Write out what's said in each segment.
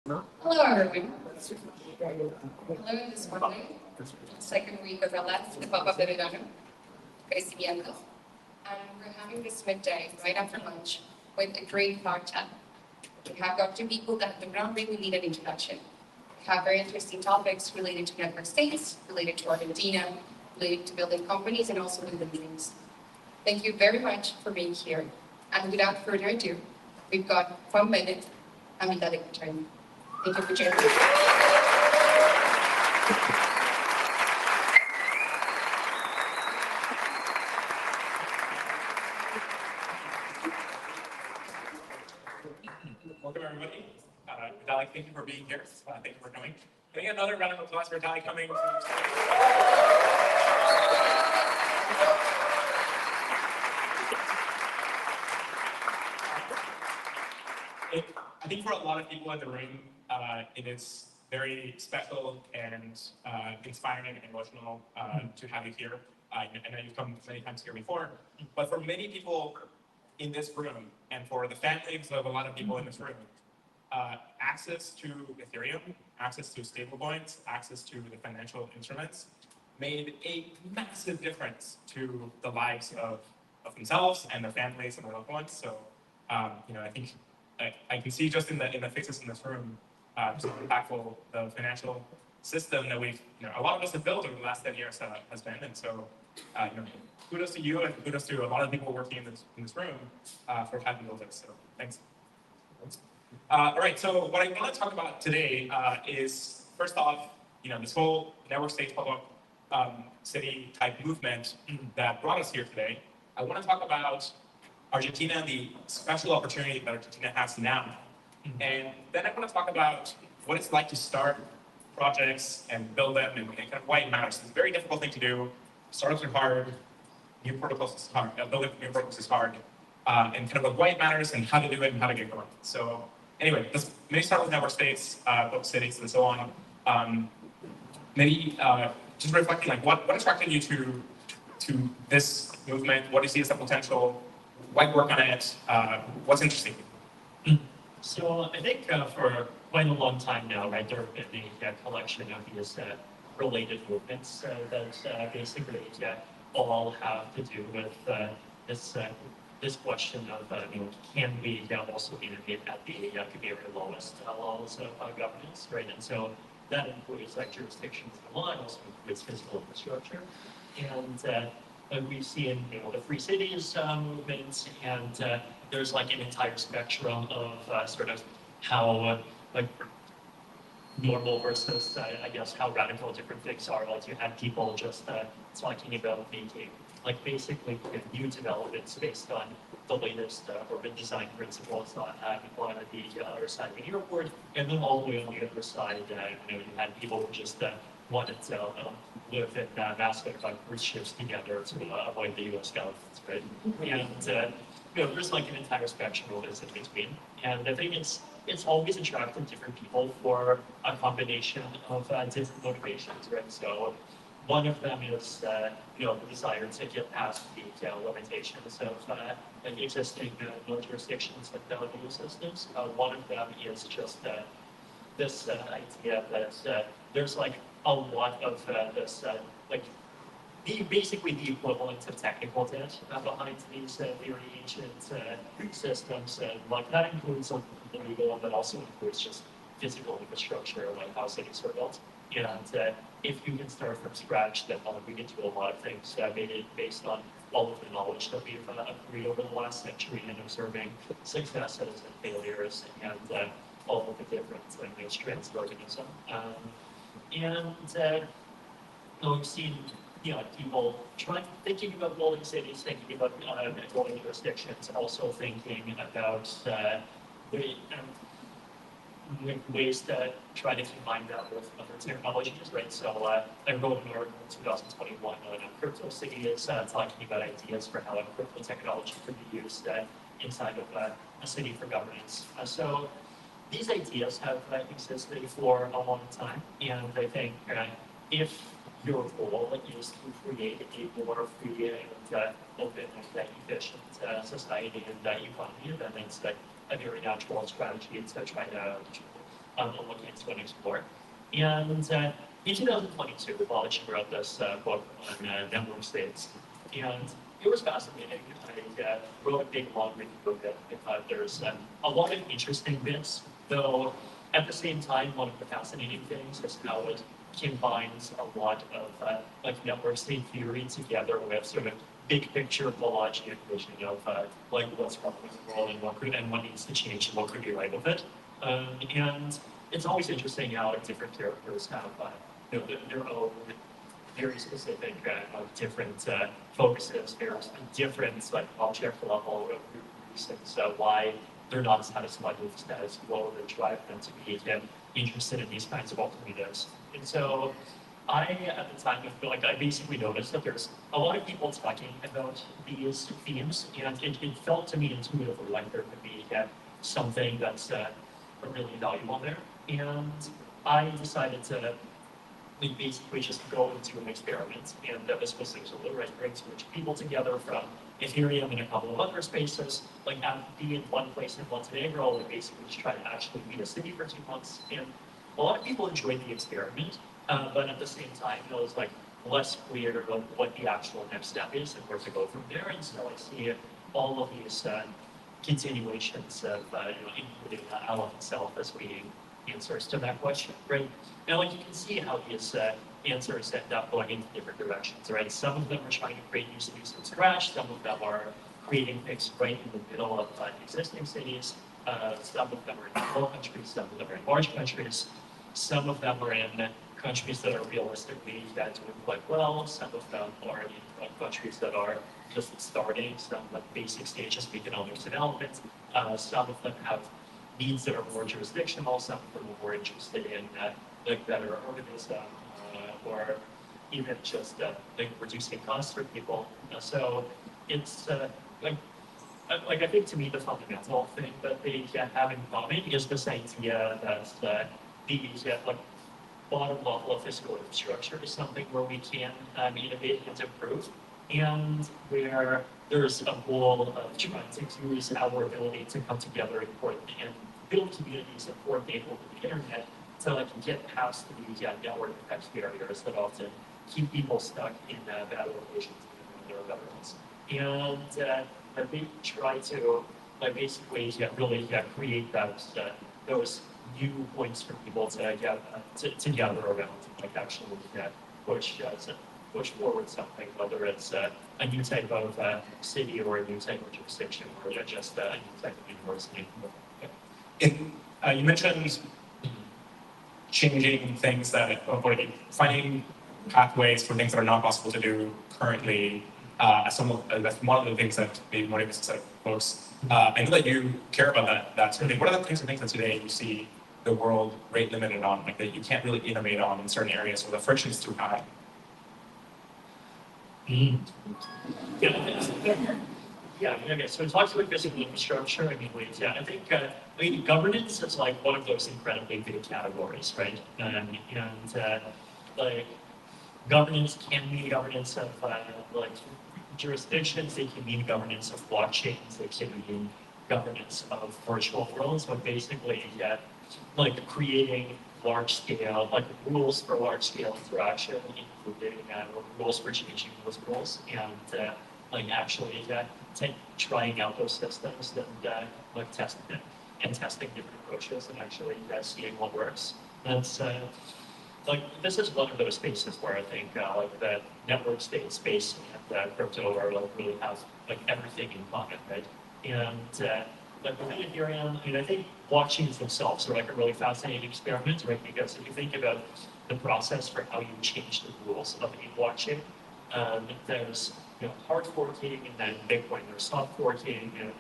Hello, everyone. Hello this morning, second week of Aleph de Verano, Crecimiento. And we're having this midday, right after lunch, with a great cocktail. We have got two people that don't really need an introduction. We have very interesting topics related to network states, related to Argentina, related to building companies, and also building meetings. Thank you very much for being here. And without further ado, we've got Juan Benet and Vitalik Buterin. Thank you for joining us. Welcome, everybody. Vitalik, thank you for being here. Thank you for coming. Can I get another round of applause for Vitalik coming? I think for a lot of people in the room, it is very special and inspiring and emotional to have you here. I know you've come many times here before, but for many people in this room, and for the families of a lot of people in this room, access to Ethereum, access to stablecoins, access to the financial instruments made a massive difference to the lives of themselves and their families and their loved ones. So, I think I can see just in the faces in this room, just how impactful the financial system that a lot of us have built over the last 10 years has been. And so, kudos to you and kudos to a lot of people working in this room for having built this. So, thanks. All right. So, what I want to talk about today is first off, this whole network states public city type movement that brought us here today. I want to talk about Argentina and the special opportunity that Argentina has now. And then I want to talk about what it's like to start projects and build them and kind of why it matters. It's a very difficult thing to do. Startups are hard, new protocols is hard, building new protocols is hard, and kind of why it matters and how to do it and how to get going. So anyway, let's maybe start with network states, book cities, and so on. Maybe just reflecting like what attracted you to this movement? What do you see as the potential? Why work on it? What's interesting? So I think for quite a long time now, right, there have been a collection of these related movements that basically all have to do with this question of can we also innovate at the very lowest levels of governance, right? And so that includes like jurisdictions and law, and also includes physical infrastructure, and we've seen the free cities movement, and there's like an entire spectrum of sort of how like normal versus I guess how radical different things are. Like you had people just talking about making like basically new developments based on the latest urban design principles on the other side of the airport, and then all the way on the other side, you had people who just wanted to live in massive cruise ships together to avoid the U.S. government, right? And there's like an entire spectrum of this in between, and I think it's always attracted different people for a combination of different motivations, right? So one of them is the desire to get past the limitations of existing jurisdictions and legal systems. One of them is just this idea that there's like a lot of this basically the equivalent of technical debt behind these very ancient systems, and like that includes the legal, but also includes just physical infrastructure, like how cities are built. And if you can start from scratch, then we can do a lot of things based on all of the knowledge that we've accrued over the last century and observing successes and failures and all of the different strands of organism. We've seen people thinking about building cities, thinking about building jurisdictions, also thinking about ways to try to combine that with other technologies, right? So I wrote an article in 2021 on crypto cities, talking about ideas for how a crypto technology could be used inside of a city for governance. So these ideas have existed for a long time, and I think if your goal is to create a more free and open and efficient society and economy, then it's a very natural strategy to try to looking into and explore. And in 2022, Vitalik wrote this book on network states, and it was fascinating. I wrote a big long review of it. I thought there's a lot of interesting bits, though at the same time, one of the fascinating things is how it combines a lot of like network state theory together with sort of big picture philology and vision of like what's wrong with the world and what needs to change and what could be right with it. And it's always interesting how different characters have you know, their own very specific different focuses, very different like object level reasons why they're not satisfied with the status quo that drive them to be interested in these kinds of alternatives. And so I, at the time, feel like I basically noticed that there's a lot of people talking about these themes, and it felt to me intuitively like there could be something that's really valuable there. And I decided to basically just go into an experiment, and this was essentially bring a bunch of people together from Ethereum and a couple of other spaces, like be in one place in Montenegro, and basically just try to actually meet a city for 2 months. And a lot of people enjoyed the experiment, but at the same time, it was like less clear what the actual next step is and where to go from there. And so I see all of these continuations of, including Aleph itself as being answers to that question, right? Now, like you can see how these answers end up going in different directions, right? Some of them are trying to create new cities from scratch. Some of them are creating things right in the middle of existing cities. Some of them are in small countries. Some of them are in large countries. Some of them are in countries that are realistically doing quite well. Some of them are in countries that are just starting some like basic stages of economic development. Some of them have needs that are more jurisdictional. Some of them are more interested in like better urbanism or even just like reducing costs for people. So it's like I think to me the fundamental thing that they have in common is this idea that the like bottom level of physical infrastructure is something where we can innovate and improve, and where there's a goal of trying to use our ability to come together and build communities that coordinate over the internet to like get past the network effects barriers that often keep people stuck in bad locations in their governments. And they try to like basically really create those new points for people to get to gather around, like actually push forward something, whether it's a new type of city or a new type of jurisdiction or just a new type of university. You mentioned changing things that avoiding finding pathways for things that are not possible to do currently. That's one of the things that maybe motivates folks. I know that you care about that sort of thing. What are the kinds of things that today you see the world rate limited on, like that you can't really innovate on in certain areas, so the friction is too high? Yeah, okay, so it talks about physical infrastructure. I think governance is like one of those incredibly big categories, right? And like governance can mean governance of like jurisdictions, they can mean governance of blockchains, they can mean governance of virtual worlds, but basically like creating large scale, like rules for large scale interaction, including rules for changing those rules, and like actually trying out those systems and like testing them and testing different approaches and actually seeing what works. That's like this is one of those spaces where I think like the network state space and crypto are like really have like everything in common, right? And like within Ethereum, I think blockchains themselves are like a really fascinating experiment, right? Because if you think about the process for how you change the rules of a blockchain, there's hard forking, and then Bitcoin there's soft forking, and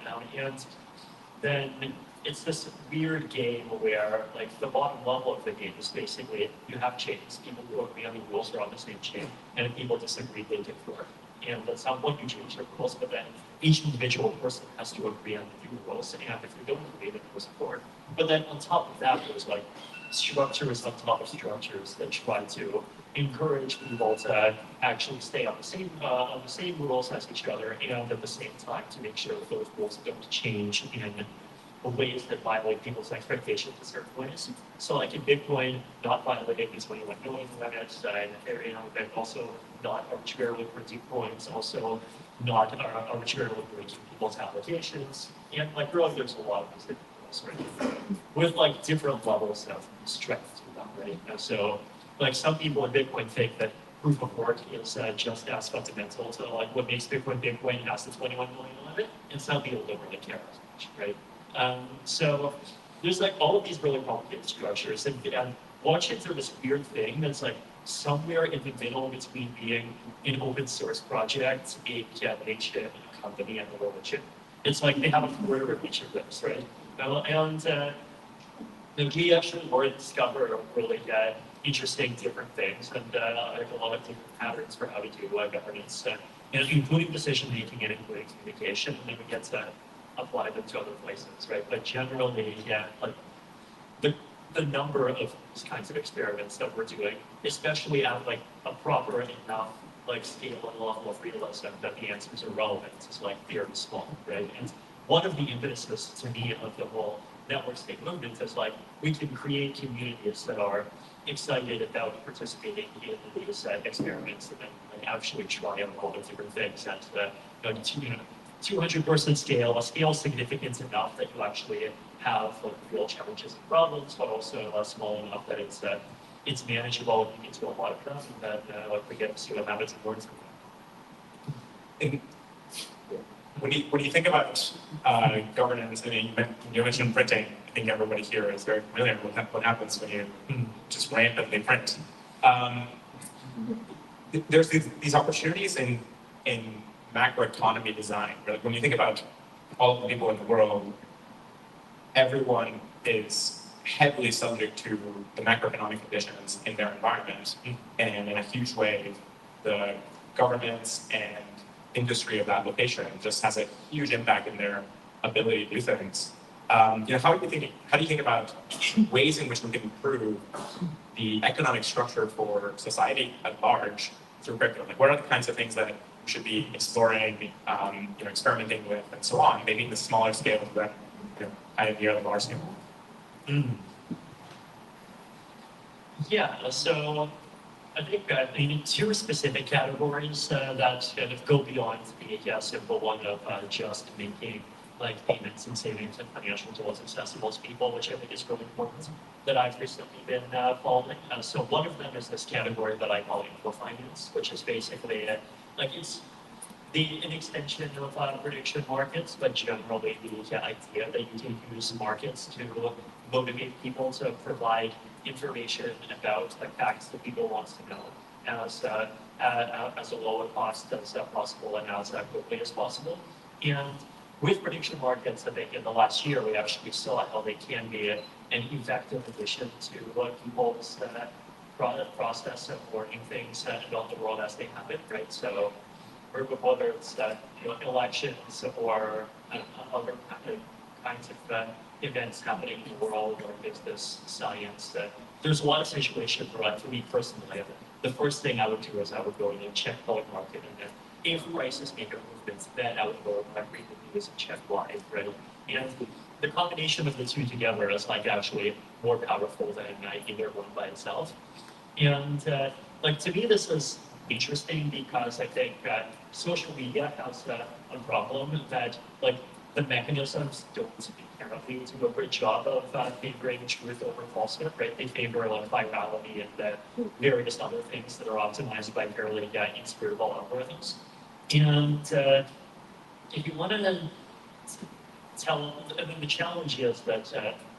then it's this weird game where like the bottom level of the game is basically you have chains. People who agree on the rules are on the same chain, and if people disagree, they get forked. And that's not what you change the rules, but then each individual person has to agree on the new rules, and if they don't agree, then it goes forward. But then on top of that, there's like structures on top of structures that try to encourage people to actually stay on the same rules as each other, and at the same time to make sure that those rules don't change in ways that violate people's expectations in certain ways. So like in Bitcoin, not violating the 21 million limits, in Ethereum, and also not arbitrarily printing coins, also not arbitrarily breaking people's applications. And like really there's a lot of these different things, right? With like different levels of strength to them, right? And so like some people in Bitcoin think that proof of work is just as fundamental to like what makes Bitcoin Bitcoin as the 21 million limit, and some people don't really care as much, right? So there's like all of these really complicated structures, and watching through this weird thing that's like somewhere in the middle between being an open source project, a nation, a company, and a religion. It's like they have a quarter of each of those, right? And we actually were to discover really interesting different things and like a lot of different patterns for how to do governance, and including decision making and including communication, and then we get to apply them to other places, right? But generally, yeah, like the number of these kinds of experiments that we're doing, especially at like a proper enough like scale and level of realism that the answers are relevant, is like very small, right? And one of the impetuses to me of the whole network state movement is like we can create communities that are excited about participating in these experiments and like actually try out all the different things at the 200-person scale, a scale significant enough that you actually have like real challenges and problems, but also small enough that it's manageable and you can do a lot of them, and then like we get to see what happens and learn from And when you think about governance, I mean, you mentioned printing. I think everybody here is very familiar with what happens when you just randomly print. There's these opportunities in macroeconomy design. Where, like, when you think about all of the people in the world, everyone is heavily subject to the macroeconomic conditions in their environment, and in a huge way, the governments and industry of that location just has a huge impact in their ability to do things. How do you think about ways in which we can improve the economic structure for society at large through crypto? Like, what are the kinds of things that we should be exploring, experimenting with, and so on? Maybe in the smaller scale than kind of near the large scale. Yeah, so I think in two specific categories that kind of go beyond the simple one of just making like payments and savings and financial tools accessible to people, which I think is really important, that I've recently been following. So one of them is this category that I call info-finance, which is basically like it's an extension of prediction markets, but generally the idea that you can use markets to motivate people to provide information about the facts that people want to know as a lower cost as possible and as quickly as possible. And with prediction markets, I think in the last year, we actually saw how they can be an effective addition to people's process of learning things about the world as they happen, right? So whether it's elections or other kinds of events happening in the world or business, science, there's a lot of situations where, for me personally, the first thing I would do is I would go and check public market, and then if prices make a movement, then I would go and read the news and check why, right? And the combination of the two together is like actually more powerful than either one by itself. And like to me, this is interesting because I think social media has a problem that like the mechanisms don't apparently do a great job of favoring truth over falsehood, right? They favor like virality and various other things that are optimized by fairly inscrutable algorithms. And if you want to tell, I mean, the challenge is that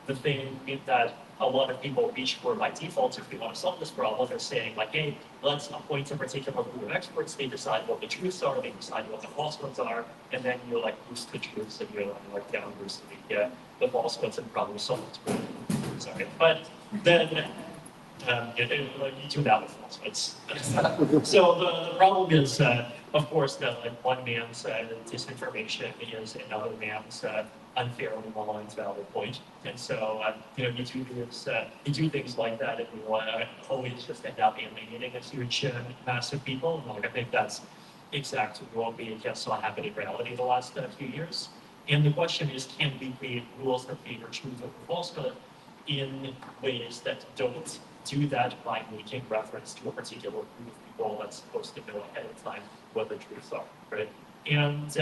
the thing that a lot of people reach for by default, if we want to solve this problem, is saying like, hey, let's appoint a particular group of experts, they decide what the truths are, they decide what the falsehoods are, and then you like boost the truths and you like down boost the falsehoods and problem solve it. Sorry. But then you do that with falsehoods. So the problem is, of course, that like one man's disinformation is another man's unfair and maligned valid point. And so, you do things like that, and you always just end up alienating a huge mass of people. And like, I think that's exactly what we saw happen in reality the last few years. And the question is, can we create rules that favor truth over falsehood in ways that don't do that by making reference to a particular group of people that's supposed to know ahead of time what the truths are, right? And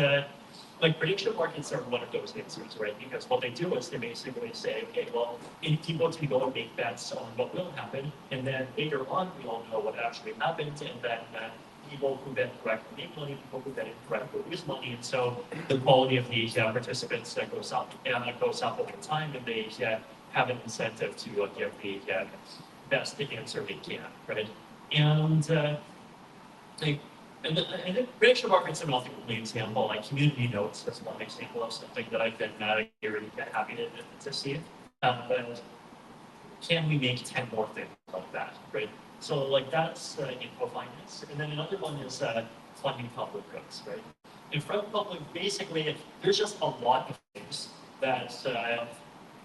like prediction markets are one of those answers, right? Because what they do is they basically say, okay, well, people can go and make bets on what will happen, and then later on we all know what actually happened, and then people who bet correctly make money, people who bet incorrectly lose money, and so the quality of the participants goes up over time, and they have an incentive to give the best answer they can, right? And and I think prediction markets are another great example, like community notes is one example of something that I've been very happy to see. But can we make 10 more things like that, right? So like that's info finance. And then another one is funding public goods, right? In front of public, basically, there's just a lot of things that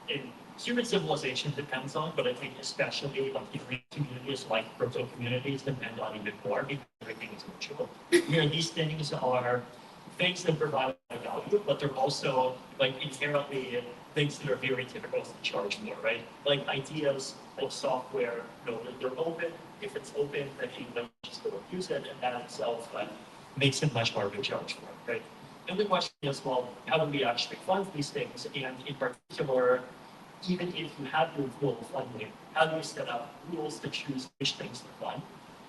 in human civilization depends on, but I think especially like different communities like crypto communities depend on even more because everything is virtual. These things are things that provide value, but they're also like inherently things that are very difficult to charge for, right? Like ideas of software, they're open. If it's open, then anyone just go use it, and that itself makes it much harder to charge for, right? And the question is, well, how do we actually fund these things? And in particular, even if you have your rule of funding, how do you set up rules to choose which things to fund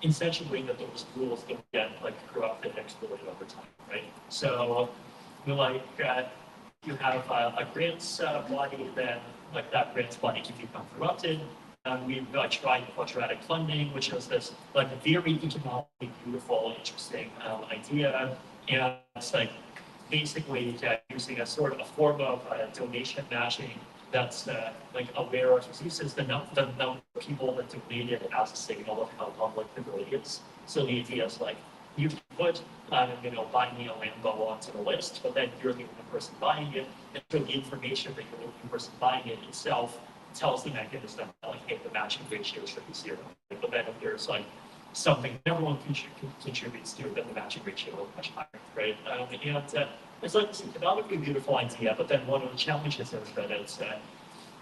in such a way that those rules don't get like corrupted and exploited over time, right? So, you have a grants body, then like that grants body can become corrupted. We've tried quadratic funding, which is this like very economically beautiful, interesting idea, and it's like basically using a sort of a form of donation matching that's like aware of uses the number of people that donated as a signal of how public the good is. So the idea is like you can put buy me a Lambo onto the list, but then you're the only person buying it, and so the information that you're the only person buying it itself tells the mechanism like, hey, the matching ratio should be 0. But then if there's like something everyone contributes to, then the matching ratio is much higher, right? And it's like this economically beautiful idea, but then one of the challenges is that it's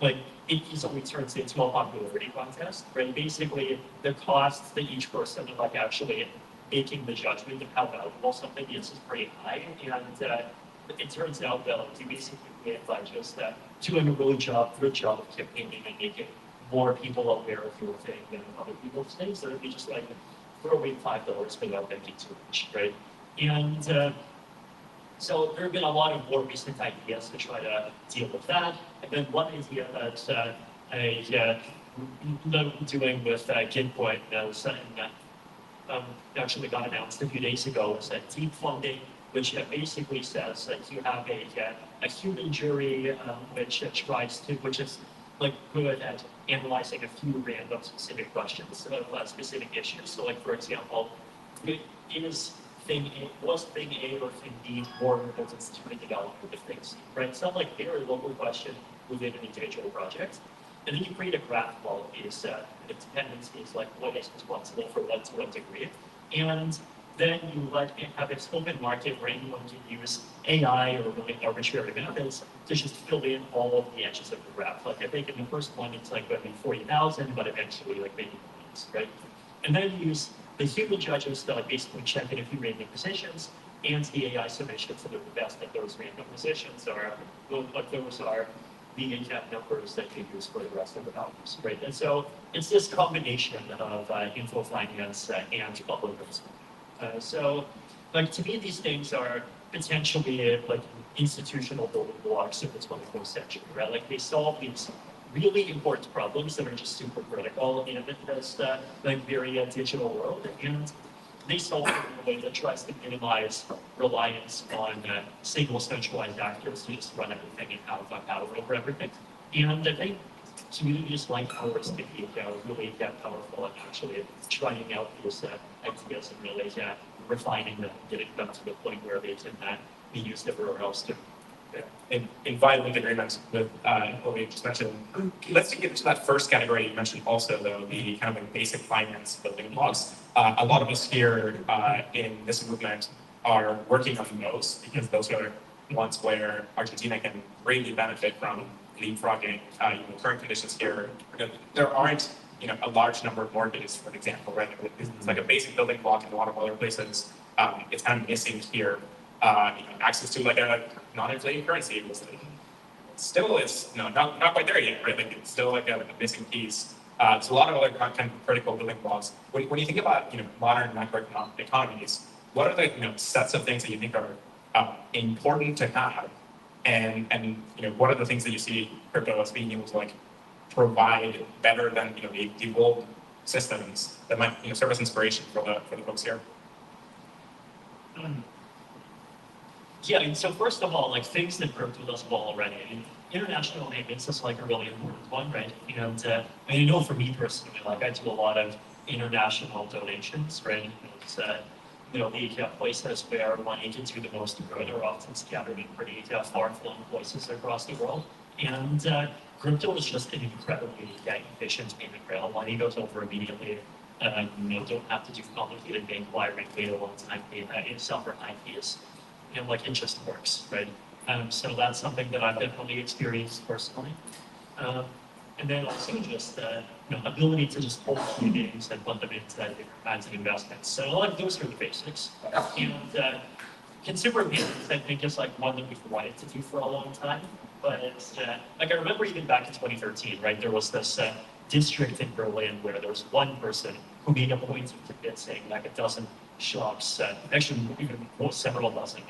like it easily turns into a popularity contest, right? Basically, the costs that each person like actually making the judgment of how valuable something is pretty high, and it turns out that you basically get by just doing a really good job of campaigning and making more people aware of your thing than other people's things. So it'd be just like throwing $5 without making too much, right? And so there have been a lot of more recent ideas to try to deal with that. And then one idea that I'm doing with Gitcoin is actually got announced a few days ago is that deep funding, which basically says that you have a human jury which is like good at analyzing a few random specific questions of specific issues. So like for example, was thing A or thing B more important to the development of things, right? It's not like very local question within an individual project. And then you create a graph of all of these dependencies, like what is responsible for what to what degree. And then you have this open market where anyone can use AI or really arbitrary methods to just fill in all of the edges of the graph. Like I think in the first one, it's like going to be 40,000, but eventually like maybe millions, right? And then use the human judges to like basically check in a few random positions and the AI submissions that are the best at those random positions are what those are the exact numbers that you use for the rest of the values, right? And so it's this combination of info finance and public goods. So, like to me, these things are potentially like institutional building blocks of the 21st century, right? Like they solve these really important problems that are just super critical in this like very digital world, and they solve it in a way that tries to minimize reliance on single centralized actors to just run everything and have power over everything. And I think communities like ours can be really powerful at actually trying out these ideas and really refining them, getting them to the point where they can be used everywhere else too. Yeah. In violent agreements with what we just mentioned, let's get into that first category you mentioned also, though, the kind of like basic finance building blocks. A lot of us here in this movement are working on those because those are ones where Argentina can greatly benefit from leapfrogging current conditions here. There aren't a large number of mortgages, for example, right? It's like a basic building block in a lot of other places. It's kind of missing here. Access to like a non-inflating currency was still is not quite there yet, right? Like it's still like a missing piece. So a lot of other kind of critical building blocks. When you think about modern macroeconomic economies, what are the sets of things that you think are important to have, and what are the things that you see crypto as being able to like provide better than the old systems that might serve as inspiration for the folks here? Yeah, and so first of all, like things that crypto does well already. I mean, international payments is like a really important one, right? And I know for me personally, like I do a lot of international donations, right? And, the places where money can do the most good are often scattered in pretty far-flung places across the world. And crypto is just an incredibly efficient payment rail. Money goes over immediately. You don't have to do complicated bank wiring, wait a long time, pay suffer high fees. And like it just works, right? So that's something that I've definitely experienced personally. And then also just ability to just hold savings and put them into different kinds of investments. So like those are the basics. And consumer payments, I think, is like one that we've wanted to do for a long time. But it's like I remember even back in 2013, right? There was this district in Berlin where there was one person who made a point of convincing like a dozen shops, actually even several dozen,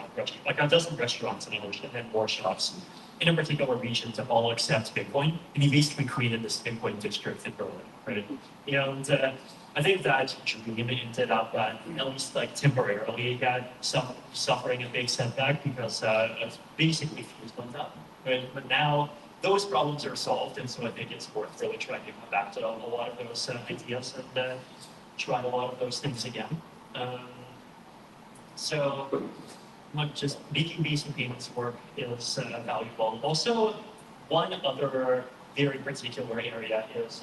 like a dozen restaurants and then more shops in a particular region to all accept Bitcoin. And he basically created this Bitcoin district in Berlin, right? And I think that dream ended up at least like temporarily got suffering a big setback because basically fees went up, right? But now those problems are solved, and so I think it's worth really trying to come back to a lot of those ideas and try a lot of those things again. So like just making basic payments work is valuable. Also, one other very particular area is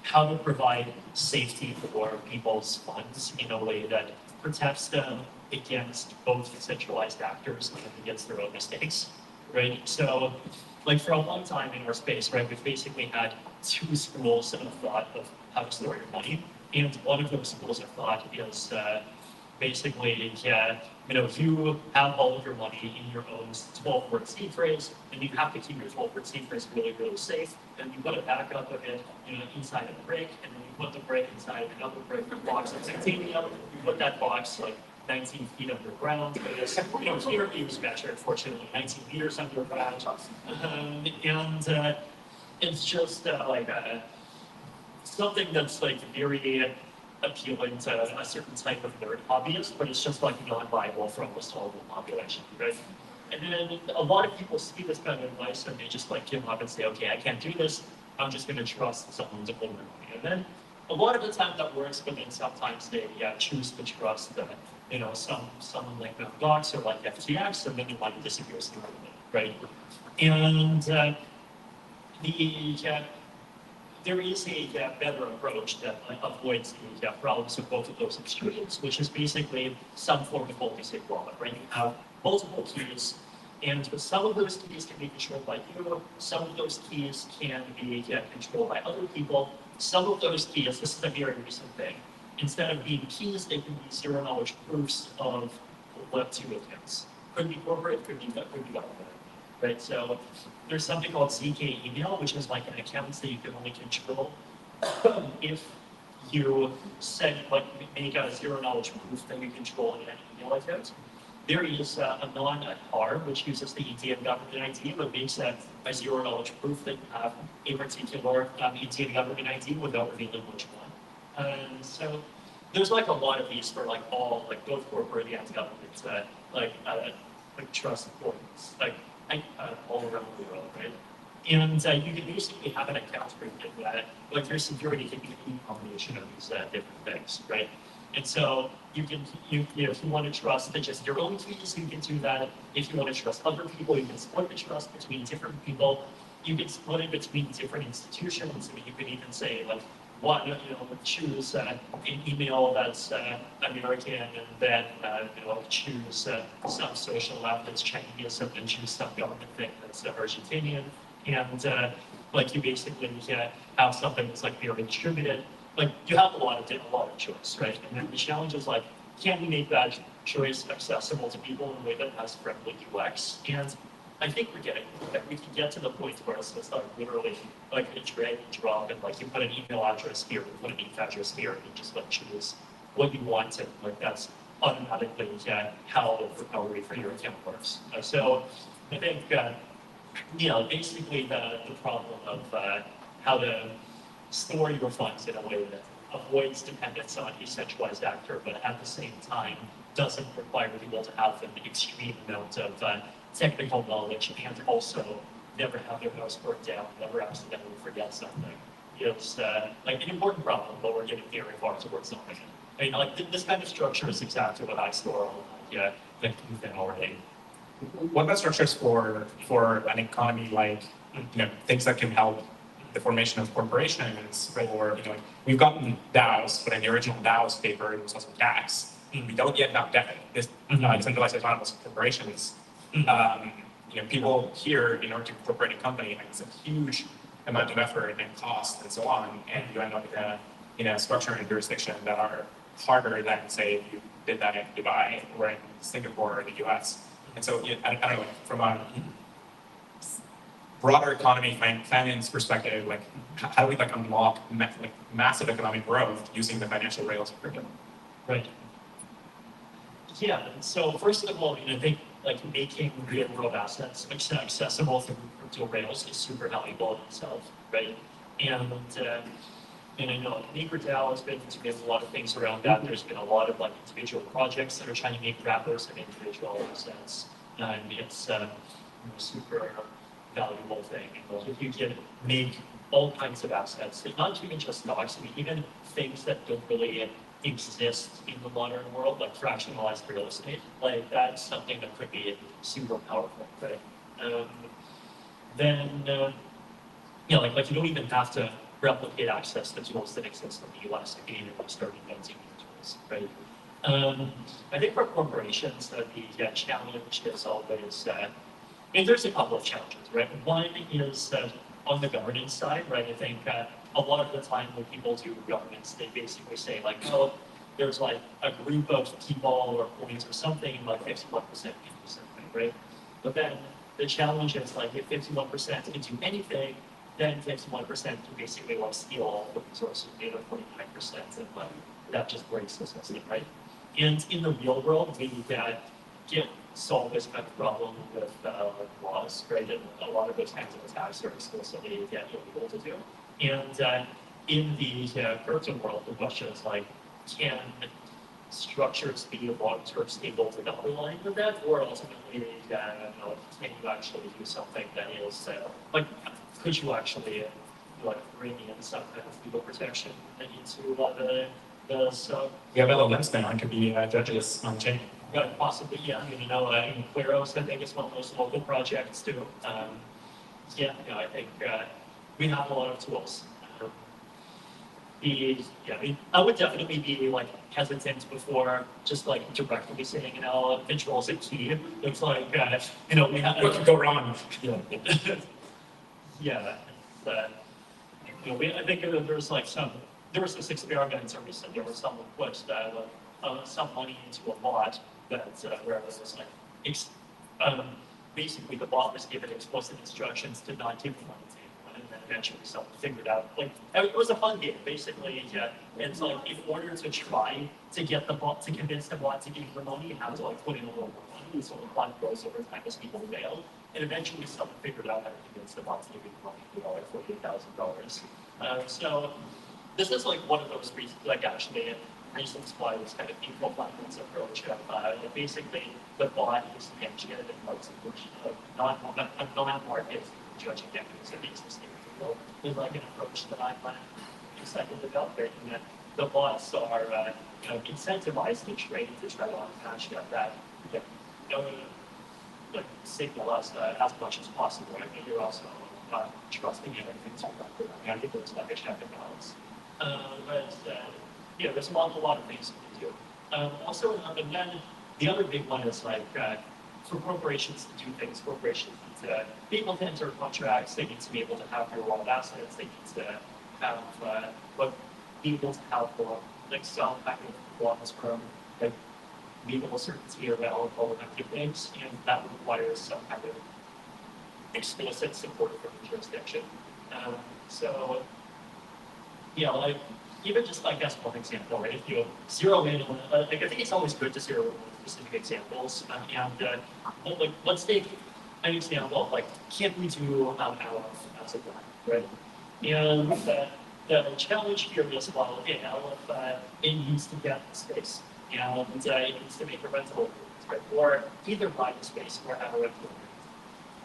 how to provide safety for people's funds in a way that protects them against both centralized actors and against their own mistakes, right? So like for a long time in our space, right, we've basically had two schools of thought of how to store your money. And one of those schools of thought is basically, you have all of your money in your own 12-word seed phrase, and you have to keep your 12-word seed phrase really, really safe. Then you put a backup of it inside of a brick, and then you put the brick inside of another brick or box of titanium. You put that box like 19 feet underground. Because, here we use measure, unfortunately, 19 meters underground. And it's just something that's like very appealing to a certain type of nerd hobbyist, but it's just like non-viable for almost all the population, right? And then a lot of people see this kind of advice and they just like give up and say, okay, I can't do this. I'm just going to trust someone to hold their money. And then a lot of the time that works, but then sometimes they choose to trust someone like Mt. Gox or like FTX, and then the money disappears through it, right? And there is a better approach that avoids the problems with both of those extremes, which is basically some form of multi-sig wallet, right? You have multiple keys, and some of those keys can be controlled by you, some of those keys can be controlled by other people, some of those keys, this is a very recent thing, instead of being keys, they can be zero-knowledge proofs of Web2 accounts. Could be corporate, could be government. Right, so there's something called ZK email, which is like an account that you can only control if you make a zero-knowledge proof that you control an email account. There is a non-R, which uses the Indian government ID, but makes a zero-knowledge proof that you have a particular Indian government ID without revealing which one. And so there's like a lot of these for like all, like both corporate and government, like trust importance, all around the world, right? And you can basically have an account where you can, like your security can be any combination of these different things, right? And so you can, if you want to trust just your own keys, you can do that. If you want to trust other people, you can split the trust between different people. You can split it between different institutions. I mean, you can even say, like, one, choose an email that's American, and then choose some social app that's Chinese, and then choose some government thing that's Argentinian, and like you basically have something that's like very distributed. Like you have a lot of choice, right? And then the challenge is like, can we make that choice accessible to people in a way that has friendly UX? And I think we're getting there. We can get to the point where it's just like literally like a drag and drop, and like you put an email address here, you put an email address here, and you just like choose what you want, and like that's automatically how the recovery for your account works. So I think basically the problem of how to store your funds in a way that avoids dependence on a centralized actor, but at the same time doesn't require people to have an extreme amount of technical knowledge, and also never have their nose burnt down, never accidentally forget something. It's like an important problem, but we're getting very far towards solving it. I mean, like this kind of structure is exactly what I store all like you've been already. What about structures for an economy like things that can help the formation of corporations, or we've gotten DAOs, but in the original DAOs paper it was also tax. We don't yet have decentralized autonomous corporations. People here, in order to incorporate a company, it's a huge amount of effort and cost and so on, and you end up in a structure and jurisdiction that are harder than, say, if you did that in Dubai or in Singapore or the US. And so, I don't know, from a broader economy finance perspective, like how do we unlock massive economic growth using the financial rails of crypto? Right. Yeah. So first of all, I think making real world assets accessible through crypto rails is super valuable in itself, right? And I know MakerDAO has been doing a lot of things around that. There's been a lot of individual projects that are trying to make wrappers and individual assets, and it's a super valuable thing. If you can make all kinds of assets, not even just stocks, I mean, even things that don't really exist in the modern world, like fractionalized real estate, that's something that could be super powerful, right? Then, you don't even have to replicate access to tools that exist in the US. You can even start inventing new tools, right? I think for corporations, the challenge is always there's a couple of challenges, right? One is on the governance side, right? I think a lot of the time when people do governance, they basically say there's a group of people or points or something, 51% can do something, right? But then the challenge is if 51% can do anything, then 51% can basically steal all the resources of the other 49%, and that just breaks the system, right? And in the real world, we get solve this kind of problem with laws, right? And a lot of those kinds of attacks are explicitly illegal to do. And in the crypto world, the question is can structures be long-term stable to not align with that, or ultimately, can you actually do something that is could you actually bring in some kind of legal protection into the stuff? Yeah, LLMs now could be judges on chain. Possibly, yeah. Claros, I think, is one of those local projects too. I think we have a lot of tools. I would definitely be hesitant before just directly saying, control is a key. It's we have what could go wrong? I think there was this experiment recently where someone put some money into a bot where it was basically the bot was given explicit instructions to not give the money to anyone, and then eventually someone figured out it was a fun game basically. And so in order to try to get the bot to convince the bot to give you the money, you have to put in a little more money, so the bot grows over time as people fail. And eventually someone figured out how to convince the bot to give you the money, $48,000. So this is one of those reasons, actually reasons why this kind of equal platforms approach basically the bot is the engine and non-market judging mechanism that existing is an approach that I'm excited to develop, and that the bots are incentivized to train to try to unpatch that signal us as much as possible. I mean, you're also trusting in everything to I think there's a check and balance. There's a lot of things you can do. Also, and then the other big one is like for corporations to do things, corporations need to be able to enter contracts. They need to be able to have real world assets. They need to have be able to have like some kind of laws from like legal certainty around all of that things, and that requires some kind of explicit support from the jurisdiction. Like even just like as one example, right? If you zero in on, like I think it's always good to zero in on specific examples, like let's take an example of like, can we do Aleph as a block, right? And the challenge here is, well, okay, Aleph, it needs to get the space, and it needs to make a rental agreement, right? Or either buy the space or have a rental agreement.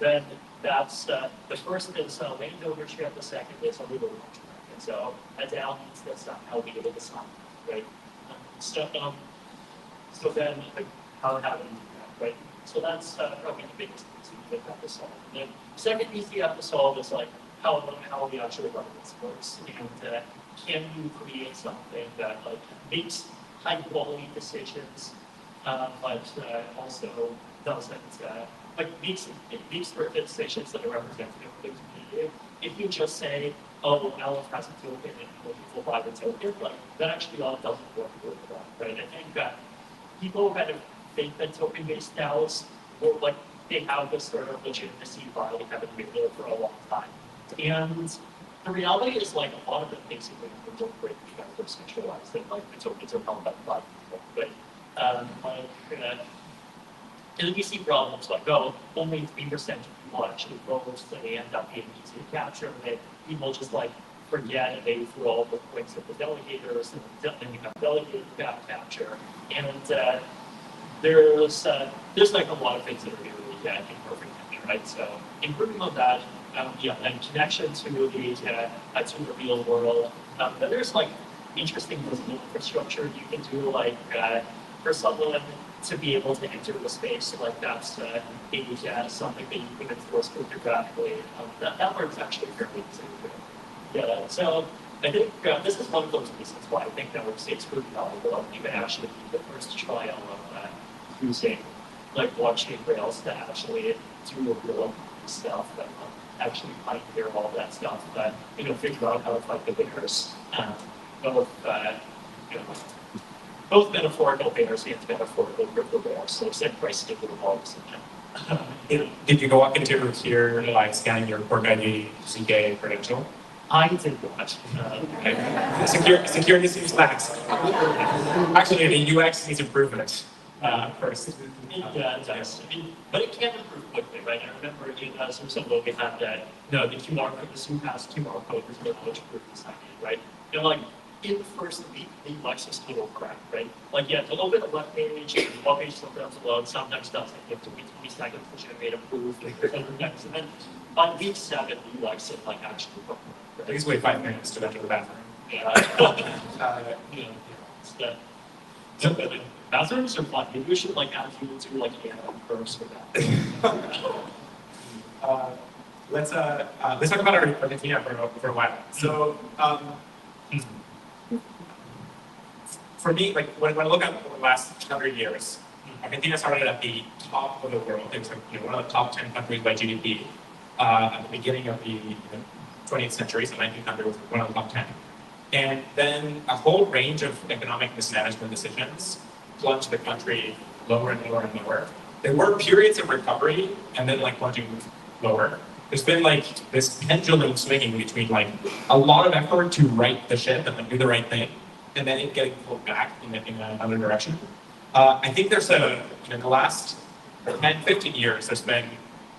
Then that's the first is land ownership, the second is a legal contract. And so a DAO needs to somehow be able to sign, right? So then like, how do you do that, right? So that's probably the biggest piece you have to solve. And then the second piece you have to solve is like how we actually run this works, and can you create something that like makes high quality decisions, but also doesn't like makes decisions that are representative of the community. If you just say, oh, Aleph has a token and people buy the token, like that actually all doesn't work really well, right? I think that people kind of think that token-based DAOs, or like they have this sort of legitimacy by having been there for a long time. And the reality is like a lot of the things that we don't break kind of centralized, and like the tokens are held by people, but and then you see problems like, oh, only 3% of people actually vote, so they end up being easy to capture. And people just like forget and they throw all the points of the delegators, and then you have delegated capture. And there's like a lot of things that are really imperfect, right? So improving on that, and connection to the real world. But there's like interesting infrastructure you can do, like for someone to be able to enter the space, like that's something that you can enforce cryptographically. That works actually fairly easily. Yeah, so I think this is one of those reasons why I think network state's pretty valuable. You can actually be the first trial of using like blockchain rails to actually do real stuff, that actually pioneer all that stuff, but figure out how to fight the winners, both metaphorical bears and metaphorical crypto bears. So set price stable balls. Did you go up into here by scanning your port ID CK credential? I did not. Security seems lax. Actually, the UX needs improvement first. It does. But it can improve quickly, right? I remember some we had that. No, the QR code, the SUPAS QR code was very much improved design, right? Like in the first week, the UX was total crap, right? Like a little bit of web page, and web page sometimes load, sometimes doesn't. You have to wait 20 seconds to generate approved, and then on week 7, the UX is like actually. Please wait 5 minutes to enter the bathroom. Bathrooms are fun. Maybe we should like add you to like first for that. Let's talk about Argentina for a while. So for me, like when I look at the last 100 years, Argentina started at the top of the world. It was one of the top 10 countries by GDP at the beginning of the 20th century, so 1900 was one of the top 10. And then a whole range of economic mismanagement decisions plunged the country lower and lower and lower. There were periods of recovery and then like plunging lower. There's been like this pendulum swinging between like a lot of effort to right the ship and like do the right thing, and then it getting pulled back in another direction. I think there's in the last 10, 15 years, there's been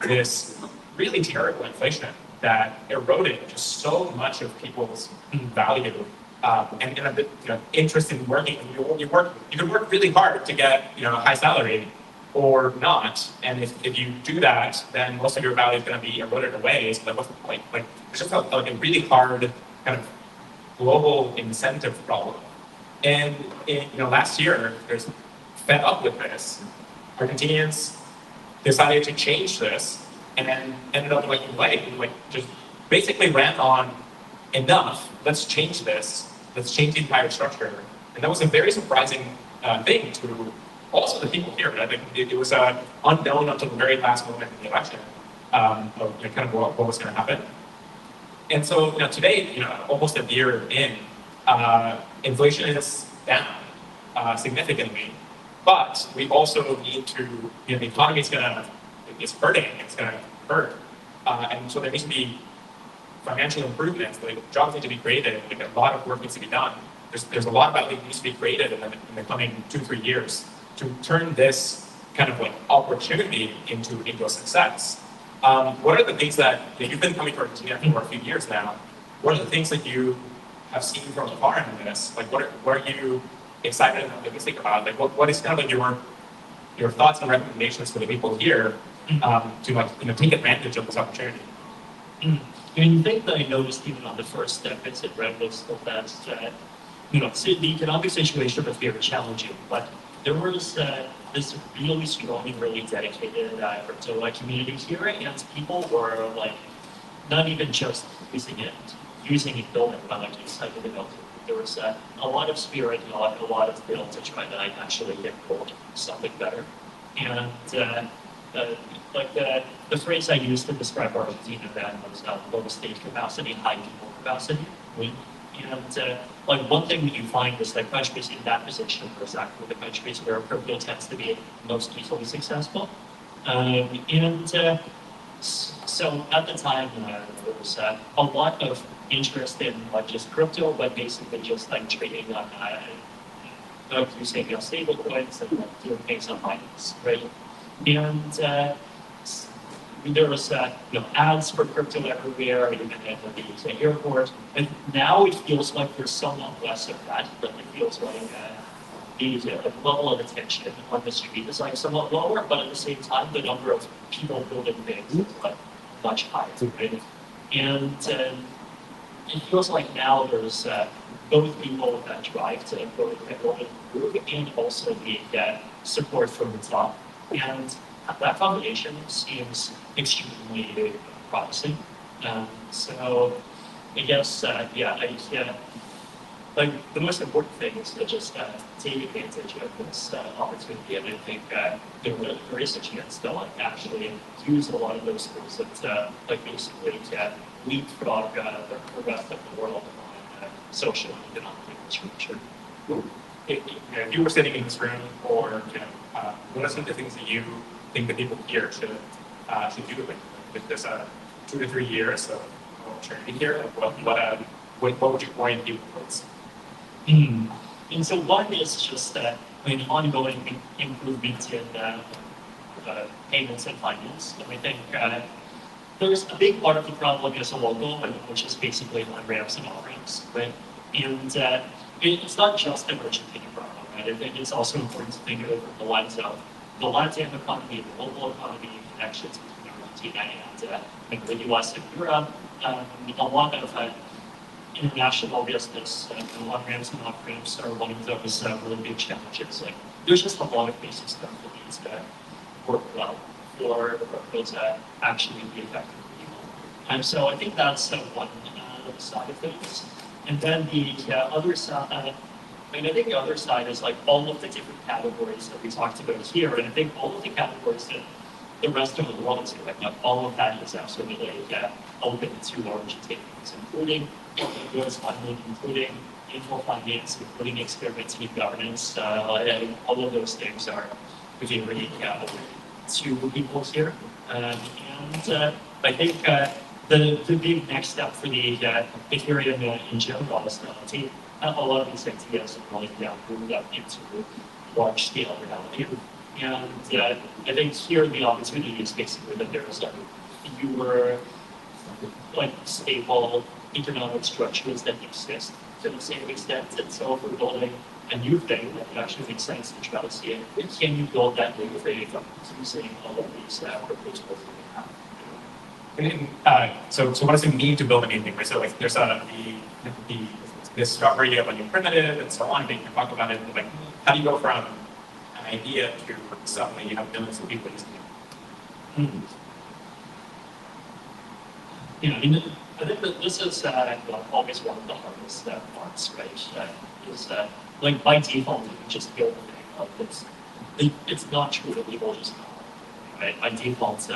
this really terrible inflation that eroded just so much of people's value and a bit interest in working. You can work really hard to get a high salary or not, and if you do that, then most of your value is going to be eroded away. So what's the point? Like it's just like a really hard kind of global incentive problem. And last year, there's fed up with this. Argentinians decided to change this, and then ended up just basically ran on enough. Let's change this. let's change the entire structure. And that was a very surprising thing to also the people here. I think it was unknown until the very last moment in the election of kind of what was going to happen. And so today, almost a year in, inflation is down significantly, but we also need to, the economy is it's hurting, it's going to hurt. And so there needs to be financial improvements, like jobs need to be created, like a lot of work needs to be done. There's a lot of value that needs to be created in the coming 2-3 years to turn this kind of like opportunity into a success. What are the things that you've been coming to Argentina for a few years now? What are the things that you have seen from afar in this? Like, what are you excited and optimistic about? Like, what is kind of like your thoughts and recommendations for the people here to take advantage of this opportunity? I mean, the thing that I noticed even on the first visit, right, was that so the economic situation was very challenging, but there was this really strong and really dedicated crypto community here, and people were like not even just using it building, but like excited about it. There was a lot of spirit and a lot of will to try to actually get build something better. And like the phrase I used to describe Argentina then was low state capacity, high people capacity. And like one thing that you find is that countries in that position are exactly the countries where crypto tends to be most easily successful. So at the time, there was a lot of interest in not just crypto, but basically just like trading on using stable coins and like, doing things on finance, right? And there was ads for crypto everywhere, even at the airport. And now it feels like there's somewhat less of that, but it feels like the level of attention on the street is like somewhat lower, but at the same time, the number of people building things is like much higher, right? And it feels like now there's both people that drive to build a group and also the support from the top. And that combination seems extremely promising. So I guess, like the most important thing is to just take advantage of this opportunity. And I think there is a chance to like actually use a lot of those things that like basically leapfrog the rest of the world on social and economic infrastructure. If you were sitting in this room, or what are some of the things that you think that people here should do with this 2 to 3 years of opportunity here? Like what would you point people towards? And so one is just ongoing improvements in payments and finance. And I think there's a big part of the problem as a local, which is basically on-ramps and off-ramps, right? And it's not just an Argentina problem, right? I think it's also important to think of it from the lens of the Latin economy, the global economy, connections between Argentina and the US and Europe. A lot of international business, on-ramps and off-ramps are one of those really big challenges. Like, there's just a lot of basic stuff that needs to work well for the crypto to actually be effective for people. And so I think that's one side of things. And then the other side, I think the other side is like all of the different categories that we talked about here, and I think all of the categories that the rest of the world is doing, all of that is absolutely open to Argentinians, including goods funding, including info finance, including experimenting governance. All of those things are very open to people here. And I think the big next step for the Ethereum in general is to take a lot of these ideas and really move them into large scale reality. And I think here the opportunity is basically that there's fewer like stable economic structures that exist to the same extent. And so if we're building a new thing that actually makes sense to try to see it, can you build that new thing using all of these proposals that we have? So what does it mean to build a new thing? Right? So like there's the discovery of a new primitive and so on. They can talk about it. Like, how do you go from an idea to suddenly you have millions of people using it? Yeah, I mean, I think that this is always one of the hardest parts, right? Is like by default you can just build a thing up. It's not true that people just right? By default,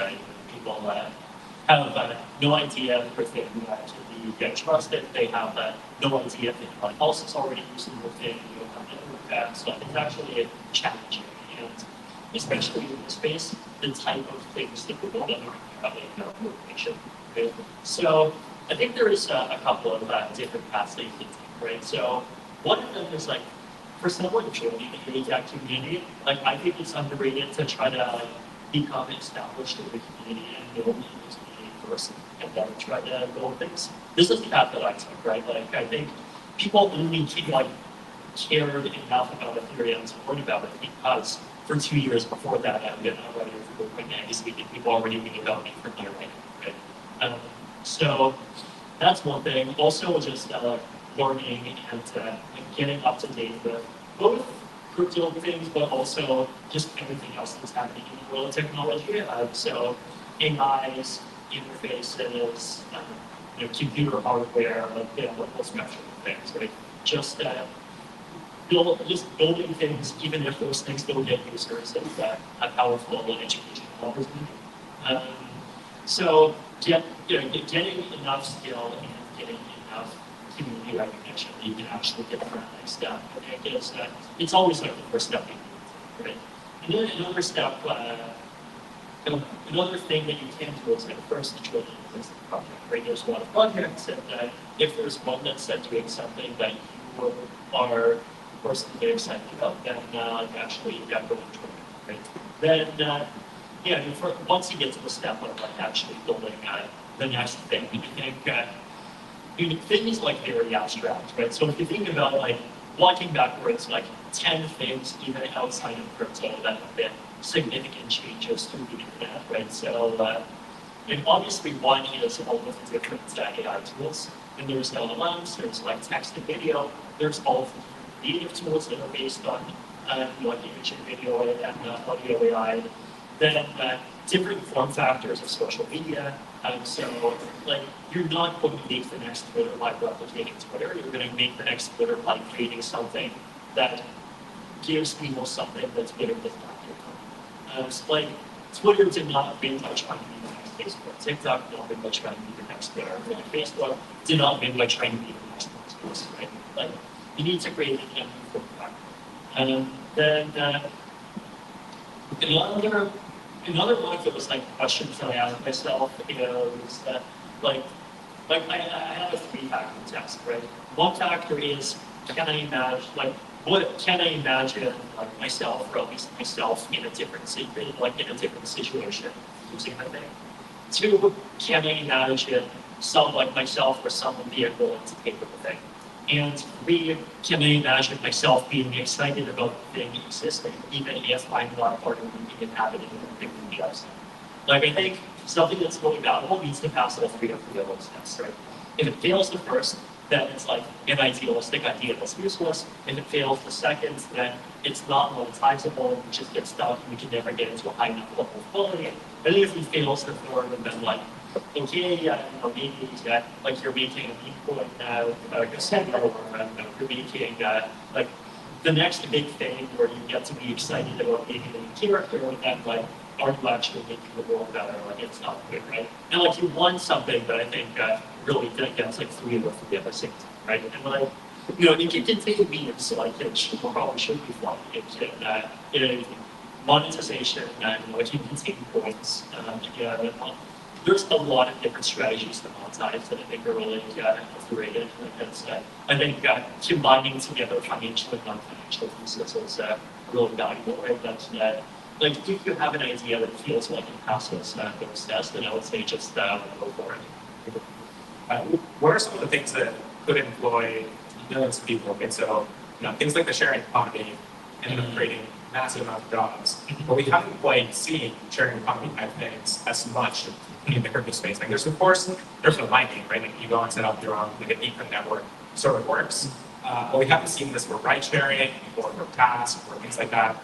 people have no idea if they're to be trusted. They have no idea if anyone else is already using the thing. You don't have network that. So it's actually challenging, and especially in this space, the type of things that people don't have motivation. Right? So I think there is a couple of different paths that you can take, right? So one of them is like, for someone joining the ADAC community, like I think it's underrated to try to become established in the community and build in this community first, and then try to build things. This is the path that I took, right? Like I think people only cared enough about Ethereum to learn about it because for 2 years before that, I've been a writer for the magazine, and people already knew about me from there, right? So that's one thing. Also, just learning and getting up to date with both crypto things, but also just everything else that's happening in the world of technology. So AIs, interfaces, computer hardware, like a whole spectrum of things, right? Just building things, even if those things don't get users, is a powerful education opportunity. So getting enough skill and getting enough community recognition that you can actually get from the next step. I think it's always like the first step you need, right? And then another step, another thing that you can do is first join the project, right? There's a lot of projects, and if there's one that's doing something that you are personally excited about, then actually you got to go and join it, right? Then once you get to the step of like actually building the next thing, I think things like very abstract, right? So if you think about like walking backwards, like 10 things even outside of crypto that have been significant changes to the internet, right? So and obviously one is all of the different AI tools, and there's LLMs, there's like text and video, there's all of the native tools that are based on like image and video and audio AI. Then different form factors of social media. So like you're not going to make the next Twitter by replicating Twitter. You're going to make the next Twitter by creating something that gives people something that's Twitter does not give. So like Twitter did not make by trying to be the next Facebook. TikTok did not make by trying to be the next Twitter. Like Facebook did not make by trying to be the next Facebook, right? Like you need to create a new form factor. Then another one of those like questions that I ask myself is that like I have a 3-factor test, right? One factor is can I imagine like myself, or at least myself in a different situation using the thing. 2, can I imagine someone like myself or someone being willing to pay for the thing? And 3, can I imagine myself being excited about the thing existing, even if I'm not part of the inhabiting the thing just. Like I think something that's really valuable needs to pass all 3 of those tests, right? If it fails the first, then it's like an idealistic idea that's useless. If it fails the second, then it's not monetizable, we just get stuck, and we can never get into a high enough level of quality. And then if it fails the third, then like, okay, maybe like you're making a Bitcoin casino, or you're making like the next big thing where you get to be excited about making a new character, and like, are you actually making the world better? Like it's not good, right? And like you won something that I think really gets like 3 of the other things, right? And like, you can take memes, like it probably should be fun. It can, monetization, and like you can take points. There's a lot of different strategies to monetize that I think are really underrated. I think combining together financial and non-financial pieces is really valuable, right? That's like if you have an idea that feels like it passes those tests, then I would say just go for it. What are some of the things that could employ millions of people? And so, things like the sharing economy and creating massive amount of jobs. But we haven't quite seen sharing economy type things as much in the crypto space. Like there's no mining, right? Like you go and set up your own like an Ether network sort of works. But we haven't seen this for ride sharing or for tasks or things like that.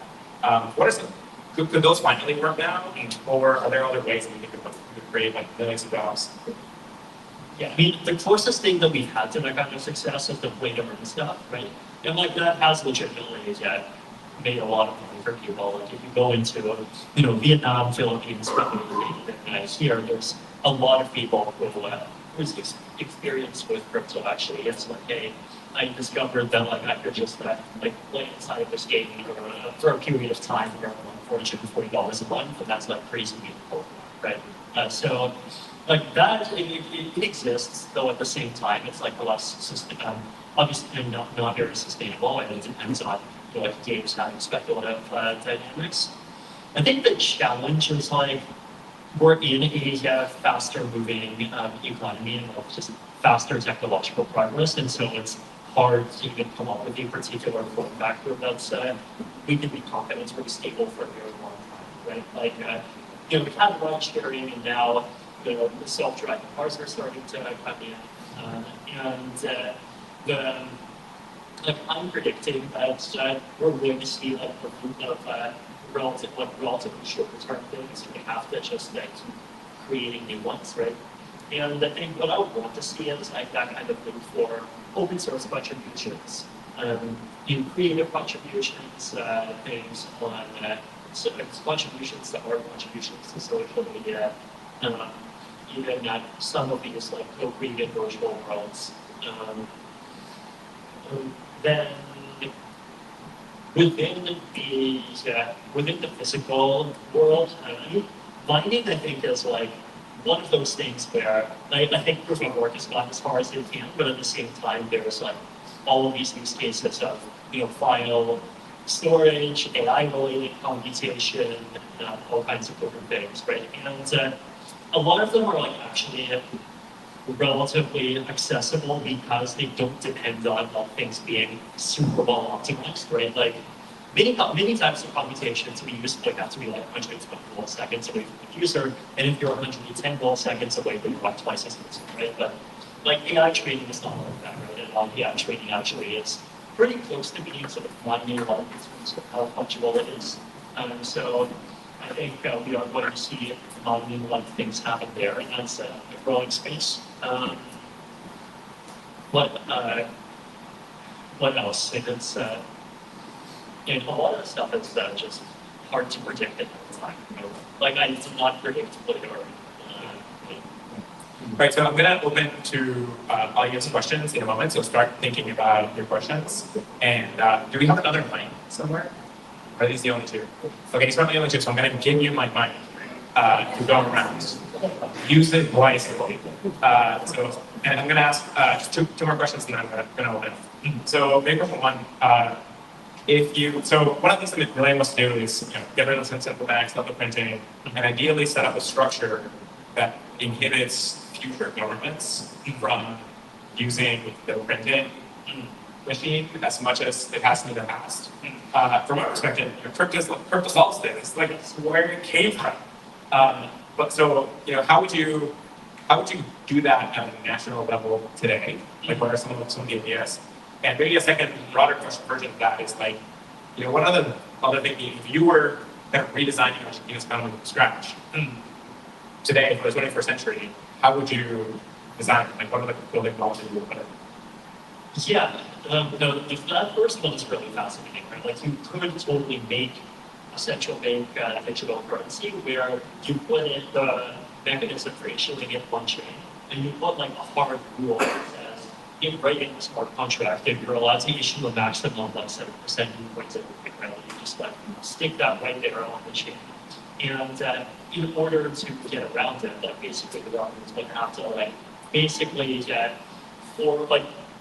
Could those finally work now? Or are there other ways that you could create like millions of jobs? Yeah, I mean, the closest thing that we've had to that kind of success is the way to earn stuff, right? And like that has legitimately made a lot of money for people. Like if you go into, Vietnam, Philippines, here, there's a lot of people who's experienced with crypto actually. It's like, hey, I discovered that like I could just like play inside of this game for a period of time for $140 a month, and that's like crazy beautiful, right? So like that, it exists, though at the same time, it's like obviously not very sustainable, and it depends on like games having speculative dynamics. I think the challenge is like we're in a faster moving economy and just faster technological progress, and so it's hard to even come up with a particular form factor that's we can be confident to be stable for a very long time, right? Like we had ride sharing, and now the self-driving cars are starting to come in, I'm predicting that we're going to see like a of relatively short-term things. We have to just keep creating new ones, right? And I think what I would want to see is like that kind of thing for open source contributions, creative contributions, things on contributions to art, contributions to social media, even some of these like co-created virtual worlds. Then within the physical world, mining I think is like one of those things where I think proof of work has gone as far as it can, but at the same time there's like all of these use cases of file storage, AI-related computation, all kinds of different things, right? And a lot of them are like actually relatively accessible because they don't depend on things being super well optimized, right? Like many types of computation to be useful have to be like 120 milliseconds away from the user, and if you're 110 milliseconds away, then you're like twice as useful, right? But like AI training is not like that, right? And AI training actually is pretty close to being sort of finding a lot of terms of how fungible it is. So I think we are going to see a lot of things happen there, and that's a growing space. What else? It's a lot of stuff is just hard to predict at the time. Like I did not predict what or. Right, so I'm going to open to audience questions in a moment, so start thinking about your questions. And do we have another mic somewhere? Or are these the only two? Okay, these are the only two, so I'm going to give you my mic to go around. Use it wisely. And I'm going to ask just two more questions, and then I'm going to open up. So maybe question one, so one of the things that it really wants to do is get rid of some central banks, stop the printing, and ideally set up a structure that inhibits future governments from using the printing machine as much as it has in the past. From my perspective, crypto solves things. Like it's where it came from. But so how would you do that at a national level today? Like what are some of the ideas? And maybe a second broader question version of that is like, what other thing if you were kind of redesigning your economy from scratch today for the 21st century, how would you design? Like what are the building blocks that you would put in? Yeah, that first one is really fascinating, right? Like you could totally make a central bank digital currency where you put in the mechanism for issuing it one chain, and you put like a hard rule that says in writing a smart contract, if you're allowed to issue a maximum of like 7% points of right? You just like stick that right there on the chain. And in order to get around it, like basically the government's going to have to like basically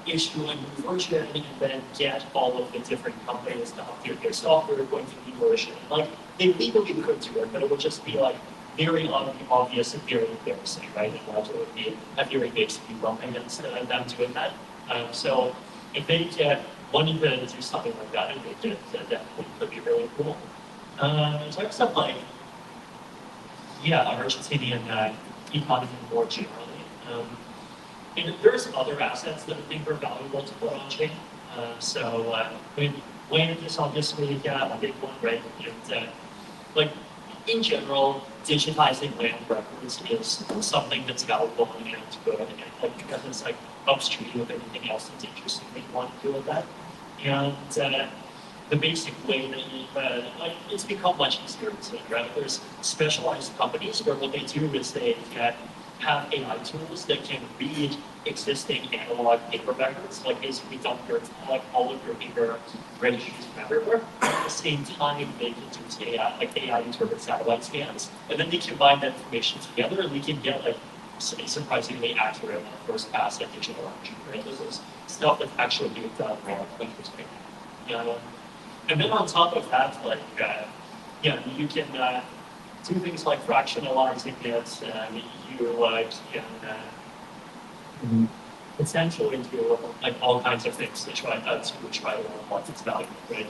issue a new version and then get all of the different companies to update their software going to the version. Like they legally could do it, but it would just be like very obvious and very embarrassing, right? And also it would be a very big speed bump against them doing that. So if they wanted to do something like that, and they did, that would be really cool. In terms of like, Argentinian economy more generally. And there's other assets that I think are valuable to put on chain. Land is obviously a big one, right? And in general, digitizing land records is something that's valuable and good, and like, because it's like upstream of anything else that's interesting that you want to do with that. And the basic way that you, like, it's become much easier to say, right? There's specialized companies where what they do is they have AI tools that can read existing analog paper records, like basically dump your, like all of your paper registries from everywhere. At the same time, they can use AI, like AI interpret satellite scans, and then they combine that information together, and we can get like surprisingly accurate on first pass at digital action, right? This is stuff that's actually being done more interesting. And then on top of that, like, yeah, you can do things like fractionalizing it, you can essentially do like all kinds of things to try to unlock its value, right?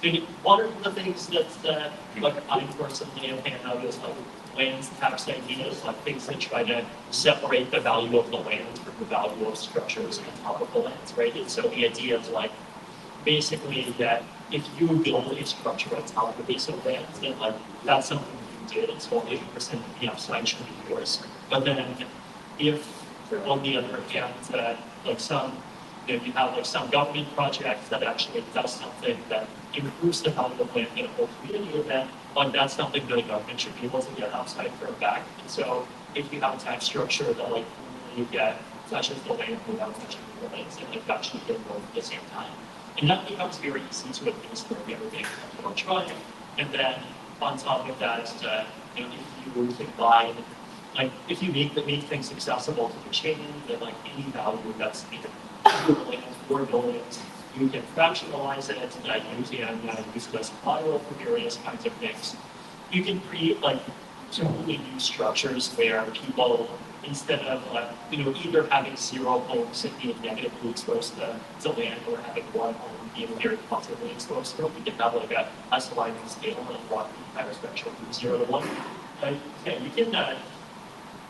And one of the things that like I personally am fan of is like land tax ideas, like things that try to separate the value of the land from the value of structures on top of the land, right? And so the idea is like basically that if you build a structure on top of a piece of land, then like that's something you did, so 80% of the upside should be yours. But then if on the other hand, like some, you know, you have like some government project that actually does something that improves the value of land in a whole community, then like that's something that the government should be able to get upside for back. And so if you have a tax structure that like you get touches the land without touching the lands, and like that should get both at the same time. And that becomes very easy to administer everything electronic. And then on top of that, you know, if you combine, like if you make things accessible to the chain, then like any value that's either or buildings, you can fractionalize it, you can use it as collateral for various kinds of things. You can create like completely new structures where people, instead of you know, either having 0 homes and being negatively exposed to land, or having 1 home being very positively exposed to it, we can have like a sliding scale and walk the entire spectrum from 0 to 1. Yeah, you can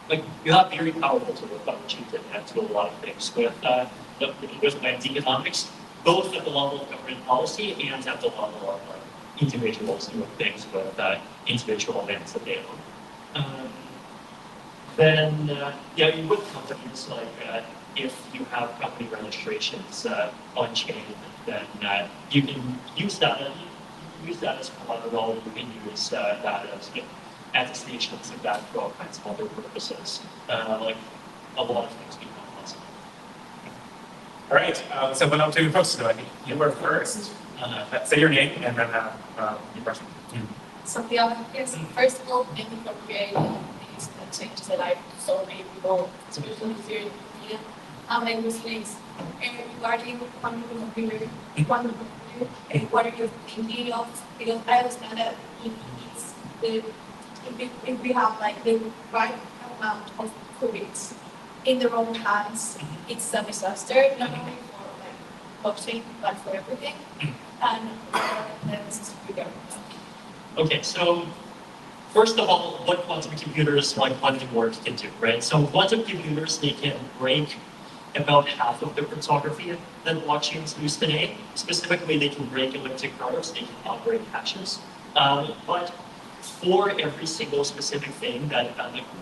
like you have very powerful tools that you can add to a lot of things with land economics, both at the level of government policy and at the level of like individuals doing things with individual lands that they own. Then, yeah, with companies, like if you have company registrations on chain, then you can use that as collateral. You can use that as attestations of that for all kinds of other purposes. Like a lot of things become possible. All right, so went up to the folks. So I think you were first. Say your name and then your question. Santiago, yes, first of all, thank you for creating these changes that I so many people, especially here in Argentina. My question is regarding quantum computer, what are you thinking of? Because I understand that if we have like the right amount of qubits in the wrong hands, it's a disaster, not only for like blockchain, but for everything. And let's figure out. Okay, so first of all, what quantum computers like quantum work can do, right? So quantum computers, they can break about half of the cryptography that blockchains use today. Specifically, they can break elliptic curves, they can operate hashes. But for every single specific thing that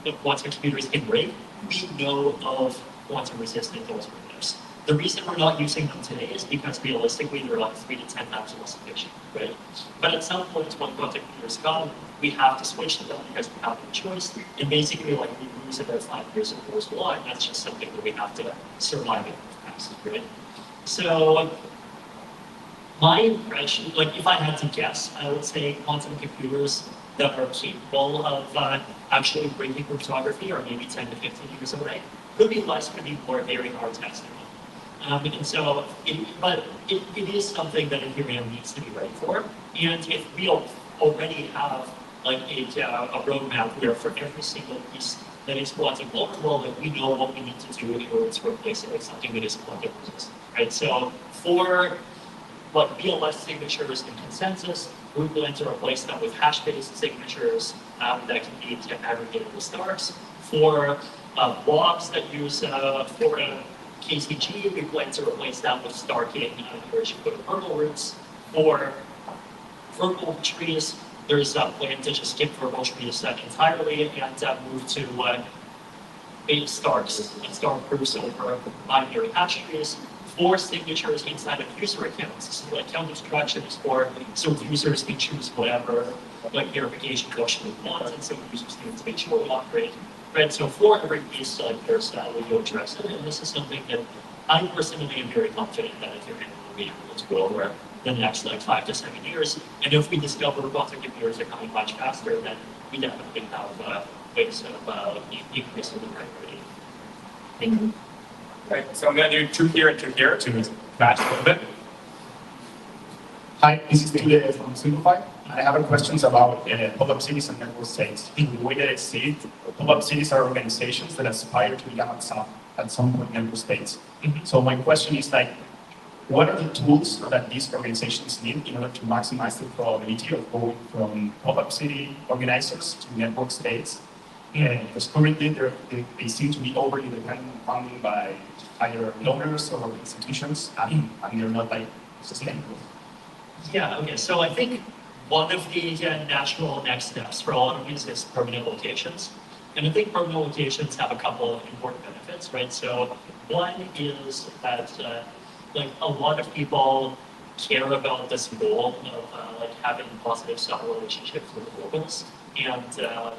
the quantum computers can break, we know of quantum resistant alternatives. The reason we're not using them today is because realistically they're like 3 to 10 times less efficient, right? But at some point when quantum computers come, we have to switch to them because we have no choice. And basically, like we lose about 5 years of Moore's law, and that's just something that we have to survive in the past, right? So my impression, like if I had to guess, I would say quantum computers that are capable of actually breaking cryptography are maybe 10 to 15 years away. Could be less, could be more, very hard to estimate. And so, it is something that Ethereum needs to be ready for. And if we already have like a roadmap where for every single piece that is quantum vulnerable, that we know what we need to do in order to replace it with something that is quantum resistant, right? So for what BLS signatures and consensus, we're going to replace them with hash-based signatures that can be aggregated stars. For blobs that use for KCG, we plan to replace that with star-king, where you put verbal roots. For verbal trees, there's a plan to just skip verbal trees entirely and move to eight stars and star proofs over binary hash trees, 4 signatures inside of user accounts. So account instructions for so users can choose whatever like verification question they want, and so users need to make sure we operate. Right, so for every piece, there's we will address it, and this is something that I personally am very confident that Ethereum will be able to go over the next like 5 to 7 years. And if we discover quantum computers are coming much faster, then we definitely have ways of increasing the priority. Thank you. Right, so I'm going to do 2 here and 2 here to match a little bit. Hi, this is Tule from Simplify. I have a questions about pop-up cities and network states. In the way that I see it, pop-up cities are organizations that aspire to become at some point network states. So my question is like, what are the tools that these organizations need in order to maximize the probability of going from pop-up city organizers to network states? Because currently they seem to be overly dependent on funding by either donors or institutions, and they're not like sustainable. Yeah, okay, so I think one of the natural next steps for all of these is permanent locations. And I think permanent locations have a couple of important benefits, right? So one is that like a lot of people care about this goal of like having positive cell relationships with locals and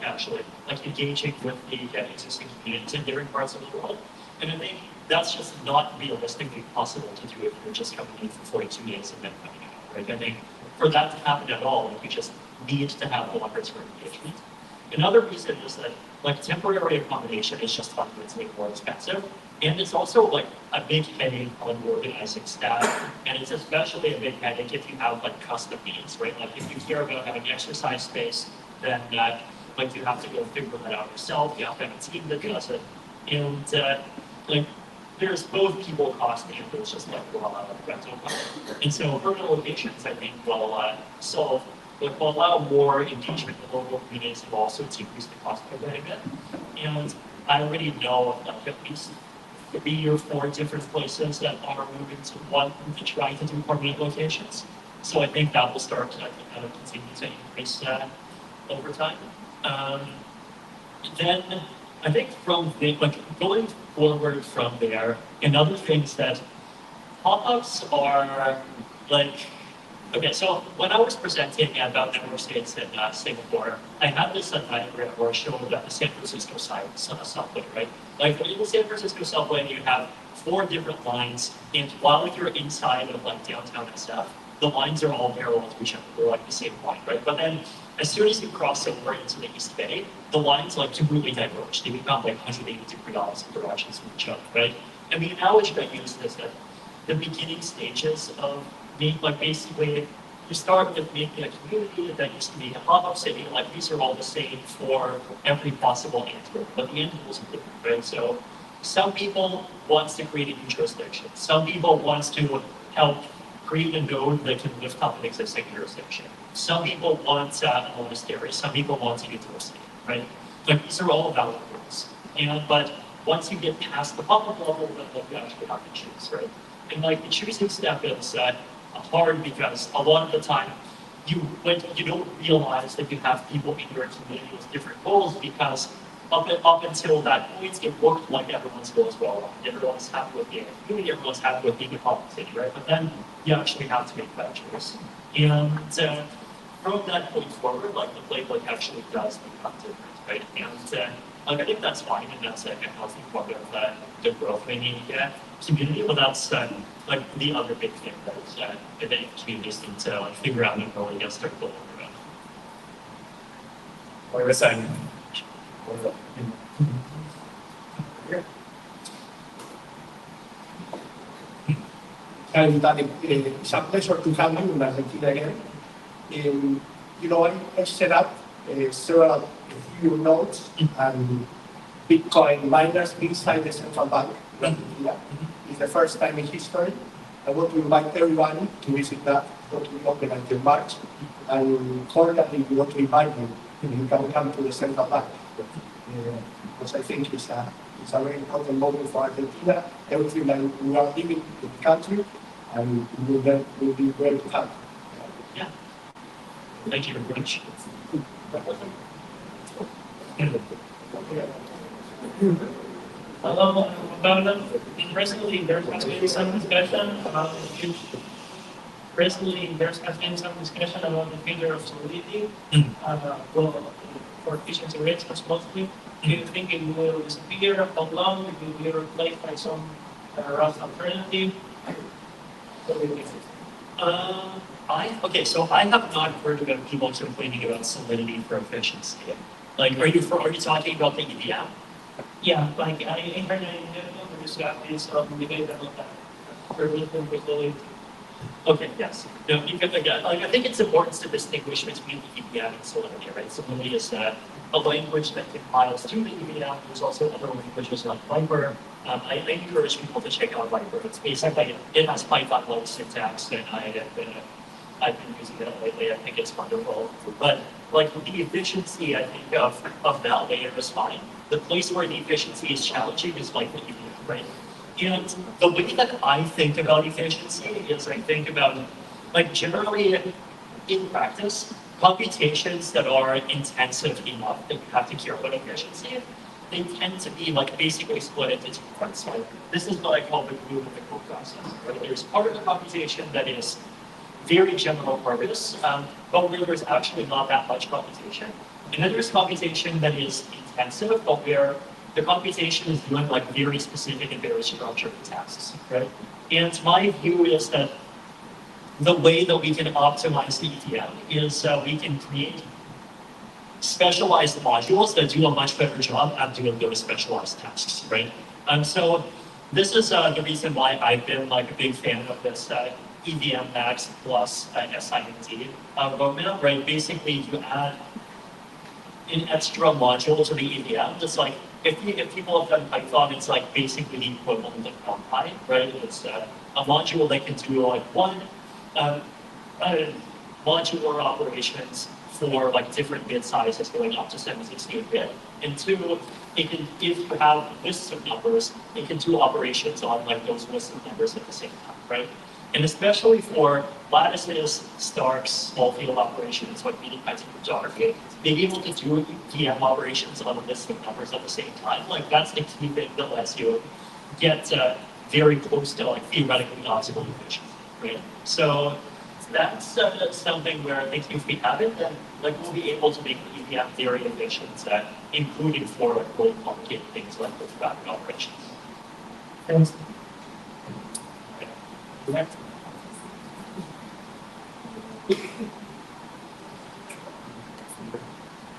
actually like engaging with the existing communities in different parts of the world. And I think that's just not realistically possible to do if you're just coming in for 42 days and then coming out, right? I think for that to happen at all, we just need to have longer-term engagement. Another reason is that like temporary accommodation is just fundamentally more expensive, and it's also like a big headache on organizing staff, and it's especially a big headache if you have like custom needs, right? Like if you care about having exercise space, then like you have to go figure that out yourself. You have to have a team that does it, and like there's both people cost and there's just like rental cost. And so permanent locations, I think, will solve, like, will allow more engagement with local communities and also to increase the cost of living it. And I already know of like at least 3 or 4 different places that are moving to try to do permanent locations. So I think that will start to kind of continue to increase over time. Then I think from the, like going forward from there, and other things that pop-ups are like, okay, so when I was presenting about network states in Singapore, I had this diagram where I showed the San Francisco subway, right? Like in the San Francisco subway, you have 4 different lines, and while you're inside of like downtown and stuff, the lines are all parallel to each other. They're like the same line, right? But then as soon as you cross over into the East Bay, the lines like completely diverge. They become like 180 degree opposite directions from each other, right? And the analogy I use is that the beginning stages of like basically you start with making a community that used to be a pop-up city, like these are all the same for every possible answer, but the end goals are different, right? So some people want to create a new jurisdiction. Some people want to help create a node that can lift up an existing jurisdiction. Some people want a monastery, some people want a university, right? Like these are all valid goals. And but once you get past the pop-up level, then you actually have to choose, right? And like the choosing step is hard because a lot of the time you don't realize that you have people in your community with different goals because up until that point it looked like everyone's goals were aligned. Everyone's happy with being a community, everyone's happy with being a pop-up city, right? But then you actually have to make that choice. And from that point forward, like the playbook actually does become different, right? And like I think that's fine, and that's a healthy part of the growth in the community. But that's like the other big thing that I think communities need to like figure out and really get started building around. What was that? Hi, Vitalik. It's a pleasure to have you in Argentina again. You know, I set up several Ethereum nodes and Bitcoin miners inside the central bank in Argentina. It's the first time in history. I want to invite everybody to visit that. It's going to be open until March. And cordially, we want to invite you. You can come to the central bank. Because I think it's a very important moment for Argentina. Everything that we are living in the country, and we will be great to have. Yeah. Thank you very much. Personally, there has been some discussion about the future. Personally, there has been some discussion about the future of solidity. Well, for efficiency rates mostly. Do you think it will disappear? How long? It will be replaced by some rough alternative? What do you think? Okay, so I have not heard about people complaining about solidity for efficiency. Like, are you talking about the EVM? Yeah, like I heard there's some debate about that. Okay, yes. No, again, like, I think it's important to distinguish between the EVM and Solidity, right? Solidity is a language that compiles to the EVM. There's also other languages like Viper. I encourage people to check out Viper. It's basically, it has Python-like syntax, and I've been using it lately. I think it's wonderful. But like the efficiency, I think, of that layer is fine. The place where the efficiency is challenging is like the EVM, right? And the way that I think about efficiency is I think about, like, generally in practice, computations that are intensive enough that you have to care about efficiency, they tend to be like basically split into two parts. So this is what I call the glue and the code process. Right? There's part of the computation that is very general purpose, but where there's actually not that much computation. And then there's computation that is intensive, but where the computation is doing like very specific and very structured tasks, right? And my view is that the way that we can optimize the EVM is we can create specialized modules that do a much better job at doing those specialized tasks, right? So this is the reason why I've been like a big fan of this EVM Max plus SIMD roadmap, right? Basically, you add an extra module to the EVM. It's like, if people have done Python, it's like basically the equivalent of NumPy, right? It's a module that can do like one modular operations for like different bit sizes going up to 768-bit. And two, it can, if you have lists of numbers, it can do operations on like those lists of numbers at the same time, right? And especially for lattices, Starks, small field operations, like meaning kinds of cryptography, being able to do DM operations on a list of numbers at the same time, like that's the key thing that lets you get very close to like theoretically optimal efficiency, right? So that's something where I think if we have it, then like we'll be able to make the EVM very efficient, including for like really complicated things like with rapid operations. Thanks.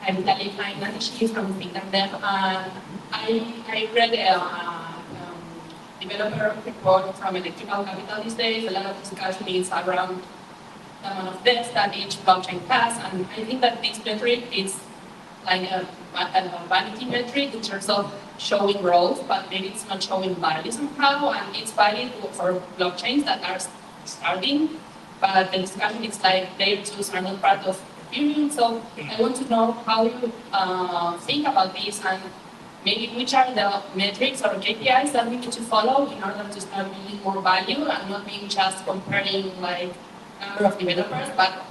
I'm Vitalik. I'm actually from Finland. I read a developer report from Electrical Capital these days. A lot of discussion is around the amount of debts that each blockchain has, and I think that this metric is like a vanity metric in terms of showing growth, but maybe it's not showing value somehow, and it's valid for blockchains that are starting, but the discussion is like layer 2s are not part of Ethereum, so I want to know how you think about this and maybe which are the metrics or KPIs that we need to follow in order to start building more value and not being just comparing like number of developers, but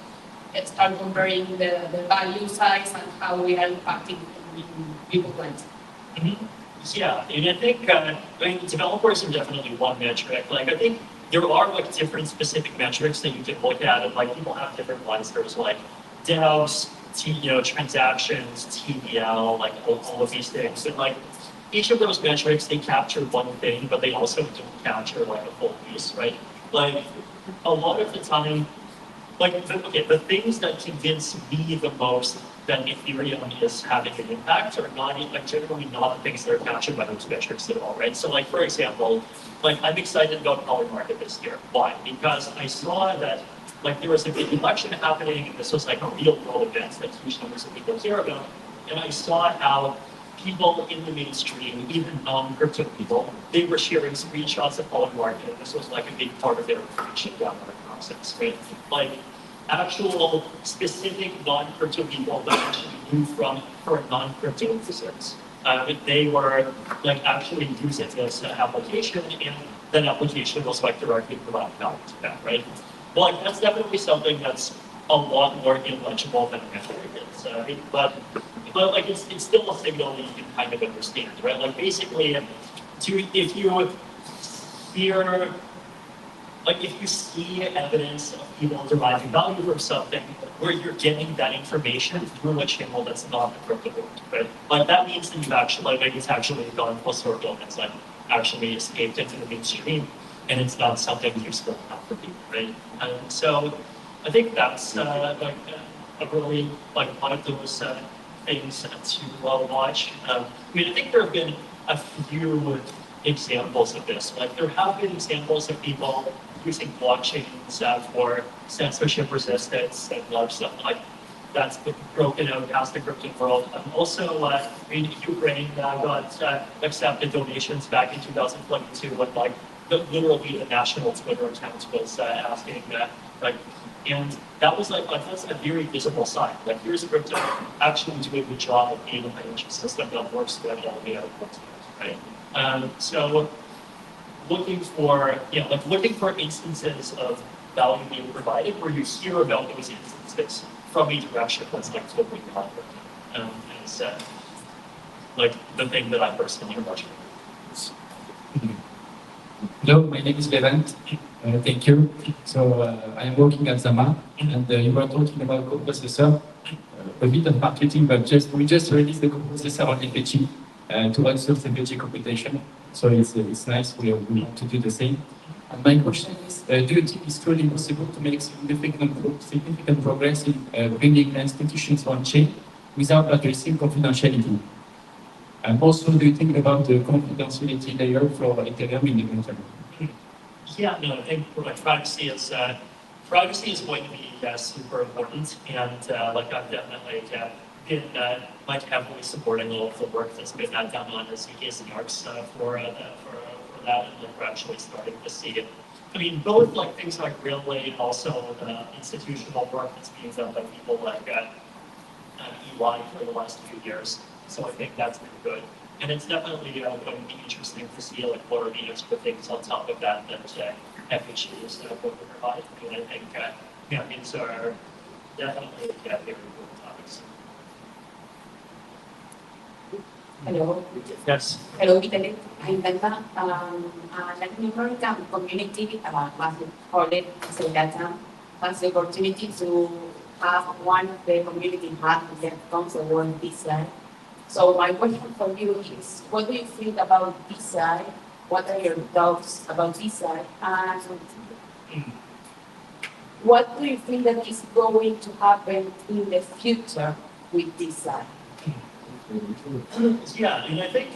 start comparing the value size and how we are impacting people's lives. Yeah, and I think developers are definitely one metric. Like I think there are like different specific metrics that you can look at, and like people have different ones. There's like devs, transactions, TVL, like all of these things, and like each of those metrics they capture one thing, but they also don't capture like a full piece, right? Like a lot of the time, like the things that convince me the most that Ethereum is having an impact are not like generally not the things that are captured by those metrics at all, right? So like for example, like I'm excited about Polymarket this year. Why? Because I saw that like there was a big election happening, and this was like a real world event that huge numbers of people care about. And I saw how people in the mainstream, even non-crypto people, they were sharing screenshots of Polymarket, and this was like a big part of their information download process, right? Like actual specific non-crypto people that actually knew from for non-crypto users. They were like actually using this application, and that application was like directly providing value to that, right? Well, like, that's definitely something that's a lot more illegible than rhetoric is. But like it's still a signal that you can kind of understand, right? Like basically, if you hear, like if you see evidence of people deriving value from something where you're getting that information through a channel that's not the crypto world, right? Like that means that you've actually, like it's actually gone full circle and it's like actually escaped into the mainstream and it's not something useful enough for people, right? And so I think that's like a really like one of those things to watch. I mean, I think there have been a few examples of this. Like there have been examples of people using blockchains for censorship resistance and a lot of stuff like that's been broken out past the crypto world. Also, I mean, Ukraine got accepted donations back in 2022 when like literally the national Twitter account was asking like, and that was like that's a very visible sign. Like here's crypto actually doing the job of being a financial system that works with all the other ones, right? So looking for looking for instances of value being provided where you hear about those instances from a direction that's like totally not is like the thing that I personally am watching. Hello, my name is Levent. Thank you. So I am working at Zama, and you were talking about coprocessor. A bit of marketing, but we just released the coprocessor on FHE to outsource FHE computation. So it's nice. We want to do the same. And my question is, do you think it's truly possible to make significant progress in bringing institutions on chain without addressing confidentiality? And also, do you think about the confidentiality layer for Ethereum in the long term? Yeah, no, I think like privacy is going to be super important, and like I'm definitely been like heavily supporting all of the work that's been done on the ZKs and ARCs for that, and like we're actually starting to see it. I mean, both like things like Relay and also the institutional work that's being done by people like EY for the last few years. So I think that's been good. And it's definitely going to be interesting to see like what are the extra things on top of that FHE is going to provide. And I think these are definitely very important topics. Hello. Yes. Hello, Vitalik. I'm Danta. Latin American community, as we call it, so LATAM, has the opportunity to have one of the community hub that comes along this side. So my question for you is, what do you think about this side? What are your thoughts about this side? And what do you think that is going to happen in the future with this side? Yeah, I mean, I think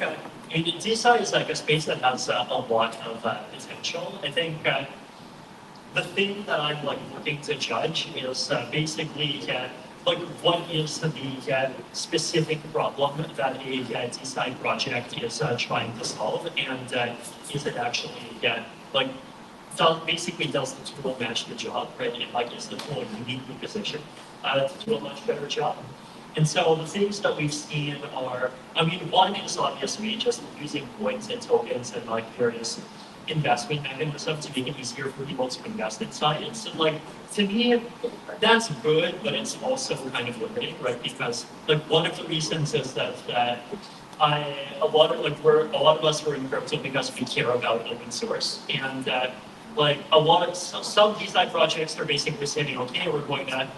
DeSci is like a space that has a lot of potential. I think the thing that I'm like looking to judge is basically like what is the specific problem that a DeSci project is trying to solve, and is it actually like does the tool match the job, right? And like is the tool uniquely positioned to do a much better job? And so the things that we've seen are, I mean, one is obviously just using coins and tokens and like various investment mechanisms to make it easier for people to invest in science. And like, to me, that's good, but it's also kind of limiting, right? Because like one of the reasons is that a lot of us are in crypto because we care about open source. And like some DeSci projects are basically saying, okay, we're going to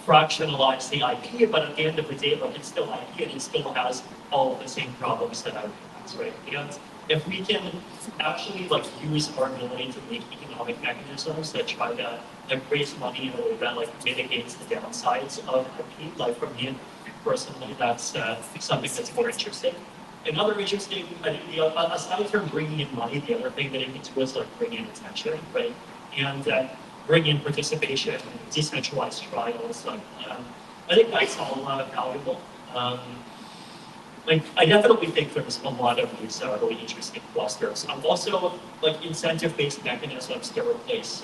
fractionalize the IP, but at the end of the day, like it's still IP and it still has all of the same problems that everything has, right? And if we can actually like use our ability to make economic mechanisms that try to like raise money in a way that like mitigates the downsides of IP, like for me personally, that's something that's more interesting. Another interesting, I think, aside from bringing in money, the other thing that it can do is like bring in attention, right? And bring in participation, decentralized trials. I think that's all valuable. Like, I definitely think there's a lot of these really interesting clusters. Also, like incentive-based mechanisms to replace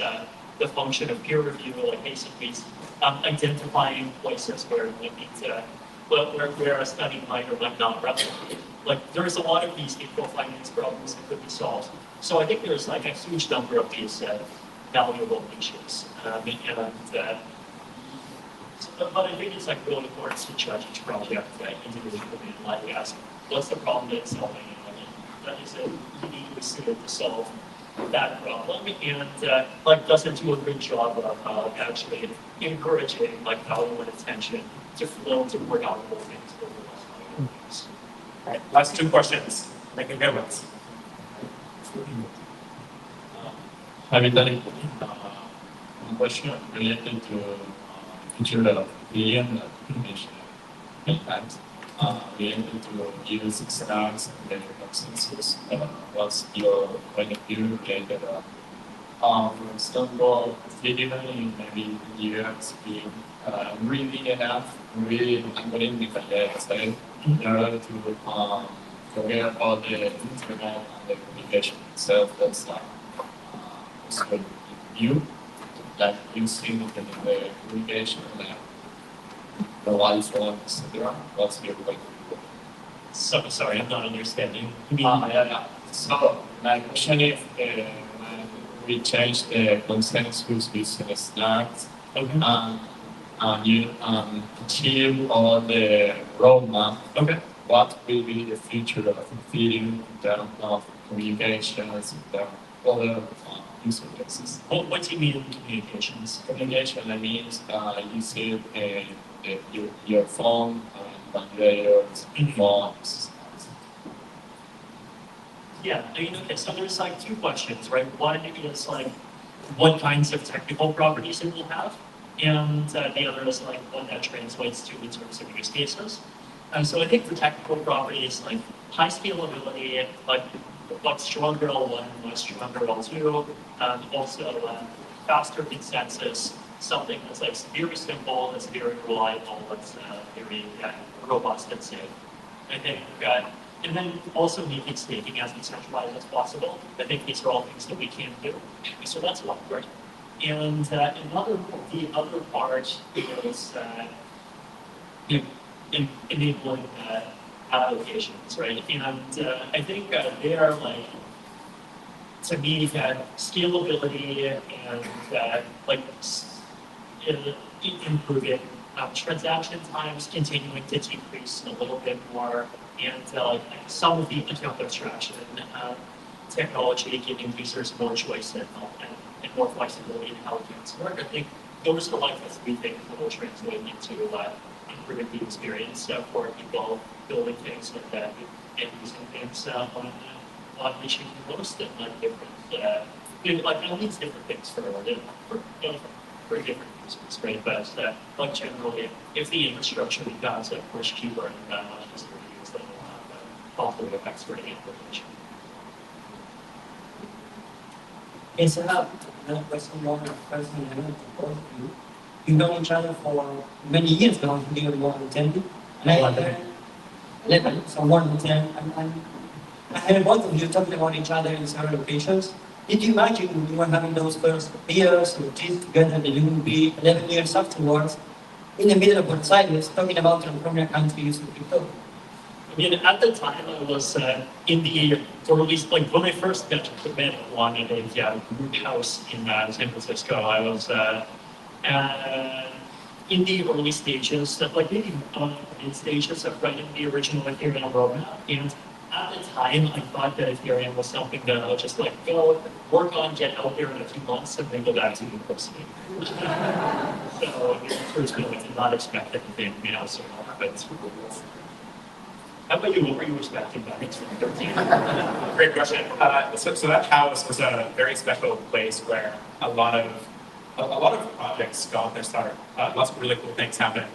the function of peer review, like basically identifying places where we need to, where a study might or might not replicate. Like, there's a lot of these equal finance problems that could be solved. So I think there's like a huge number of these valuable issues. And but I think it's like really important to judge each project individually and like ask, what's the problem it's solving? That is it uniquely suited to solve that problem, and like does it do a good job of actually encouraging like value and attention to flow to more valuable things over the last 5 years. Right. Last two questions. Make it good ones. Hi, Vitalik. One question related to future of Ethereum that you mentioned many times. Related to use stars and their consensus. What's your point of view related for example, Ethereum maybe the US being really enough, really algorithmic data in order to forget all the internet and the communication itself. That's so you like using the communication and the mobile phone, etc. What's your point? So sorry, I'm not understanding. Yeah. So my question is, when we change the consensus with stars, and you achieve all the roadmap, what will be the future of Ethereum in terms of communications, in terms of other user cases? What do you mean communications? Communication, that means you see your phone, validators, phones. Yeah, I mean, okay, so there's like two questions, right? One is like, what kinds of technical properties it will have? And the other is like what that translates to in terms of use cases. So I think the technical properties like high scalability, like stronger L1, like stronger L2, also faster consensus, something that's like very simple, that's very reliable, that's very robust and safe. I think, and then also making staking as decentralized as possible. I think these are all things that we can do. So that's one part. And the other part is enabling applications, right? And I think they are like, to me, scalability and improving transaction times, continuing to decrease a little bit more, and some of the account abstraction technology giving users more choice and more flexibility in how accounts work. I think those are like the three things that will translate into improving the experience for people building things and using things on reaching most and different, like all these different things for different users, right? But like generally, if the infrastructure becomes much cheaper and much easier to use, then we'll have positive effects for the application. Yes, I have another question more personally to both of you. You've known each other for many years now, including more than 10. And I had 11, so more than 10. And I heard both of you talking about each other in several occasions. Did you imagine when you were having those first years or teams together that you would be 11 years afterwards in the middle of Buenos Aires talking about transforming a country using crypto? I mean, at the time, I was in the early, like when I first met Juan at a group house in San Francisco, I was in the early stages, like maybe mid stages of writing the original Ethereum roadmap. And at the time, I thought that Ethereum was something that I would just like go work on, get out there in a few months, and then go back to university. So first, I did not expect anything, so but. How about you? What were you expecting back in 2013? Great question. So that house was a very special place where a lot of projects got their start. Lots of really cool things happen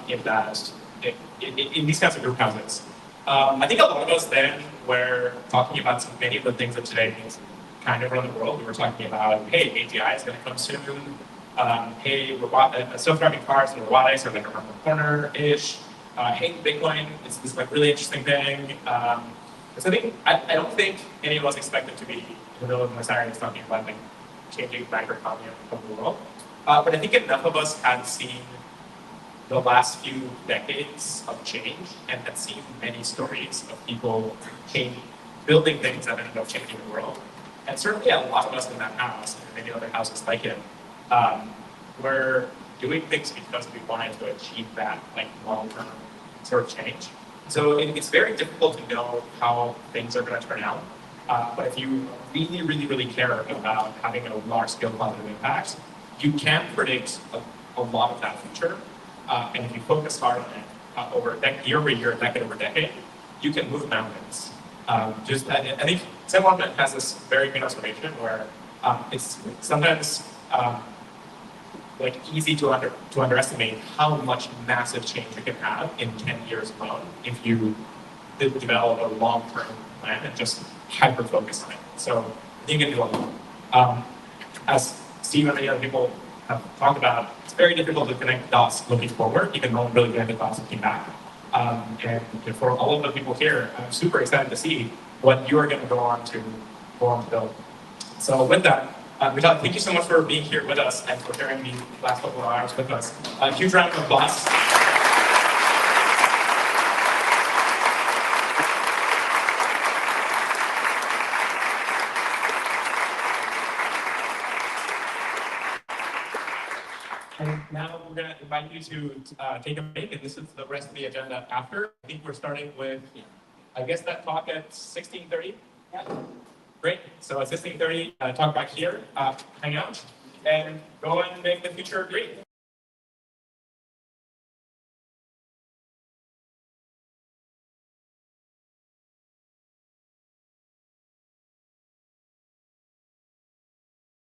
in these kinds of group houses. I think a lot of us then were talking about many of the things that today kind of run the world. We were talking about, hey, AGI is going to come soon. Hey, self-driving cars and robotics are like around the corner-ish. Hey, Bitcoin is this like really interesting thing. So I don't think any of us expected to be in the middle of Buenos Aires talking about like changing macroeconomy of the world. But I think enough of us had seen the last few decades of change and had seen many stories of people building things that ended up changing the world. And certainly a lot of us in that house and many other houses like it were doing things because we wanted to achieve that like long-term sort of change. So it's very difficult to know how things are going to turn out. But if you really, really, really care about having a large-scale positive impact, you can predict a lot of that future. And if you focus hard on it over year over year, decade over decade, you can move mountains. I think Juan Benet has this very good observation where it's sometimes like easy to underestimate how much massive change you can have in 10 years alone if you develop a long-term plan and just hyper-focus on it. So you can do a lot. As Steve and many other people have talked about, it's very difficult to connect dots looking forward. You can only really connect the dots looking back. And for all of the people here, I'm super excited to see what you are going to go on to build. So with that, Vitalik, thank you so much for being here with us and for sharing the last couple of hours with us. A huge round of applause. And now we're going to invite you to take a break, and this is the rest of the agenda after. I think we're starting with, I guess, that talk at 16:30. Yeah. Great. So at 16:30, talk back here, hang out, and go and make the future great.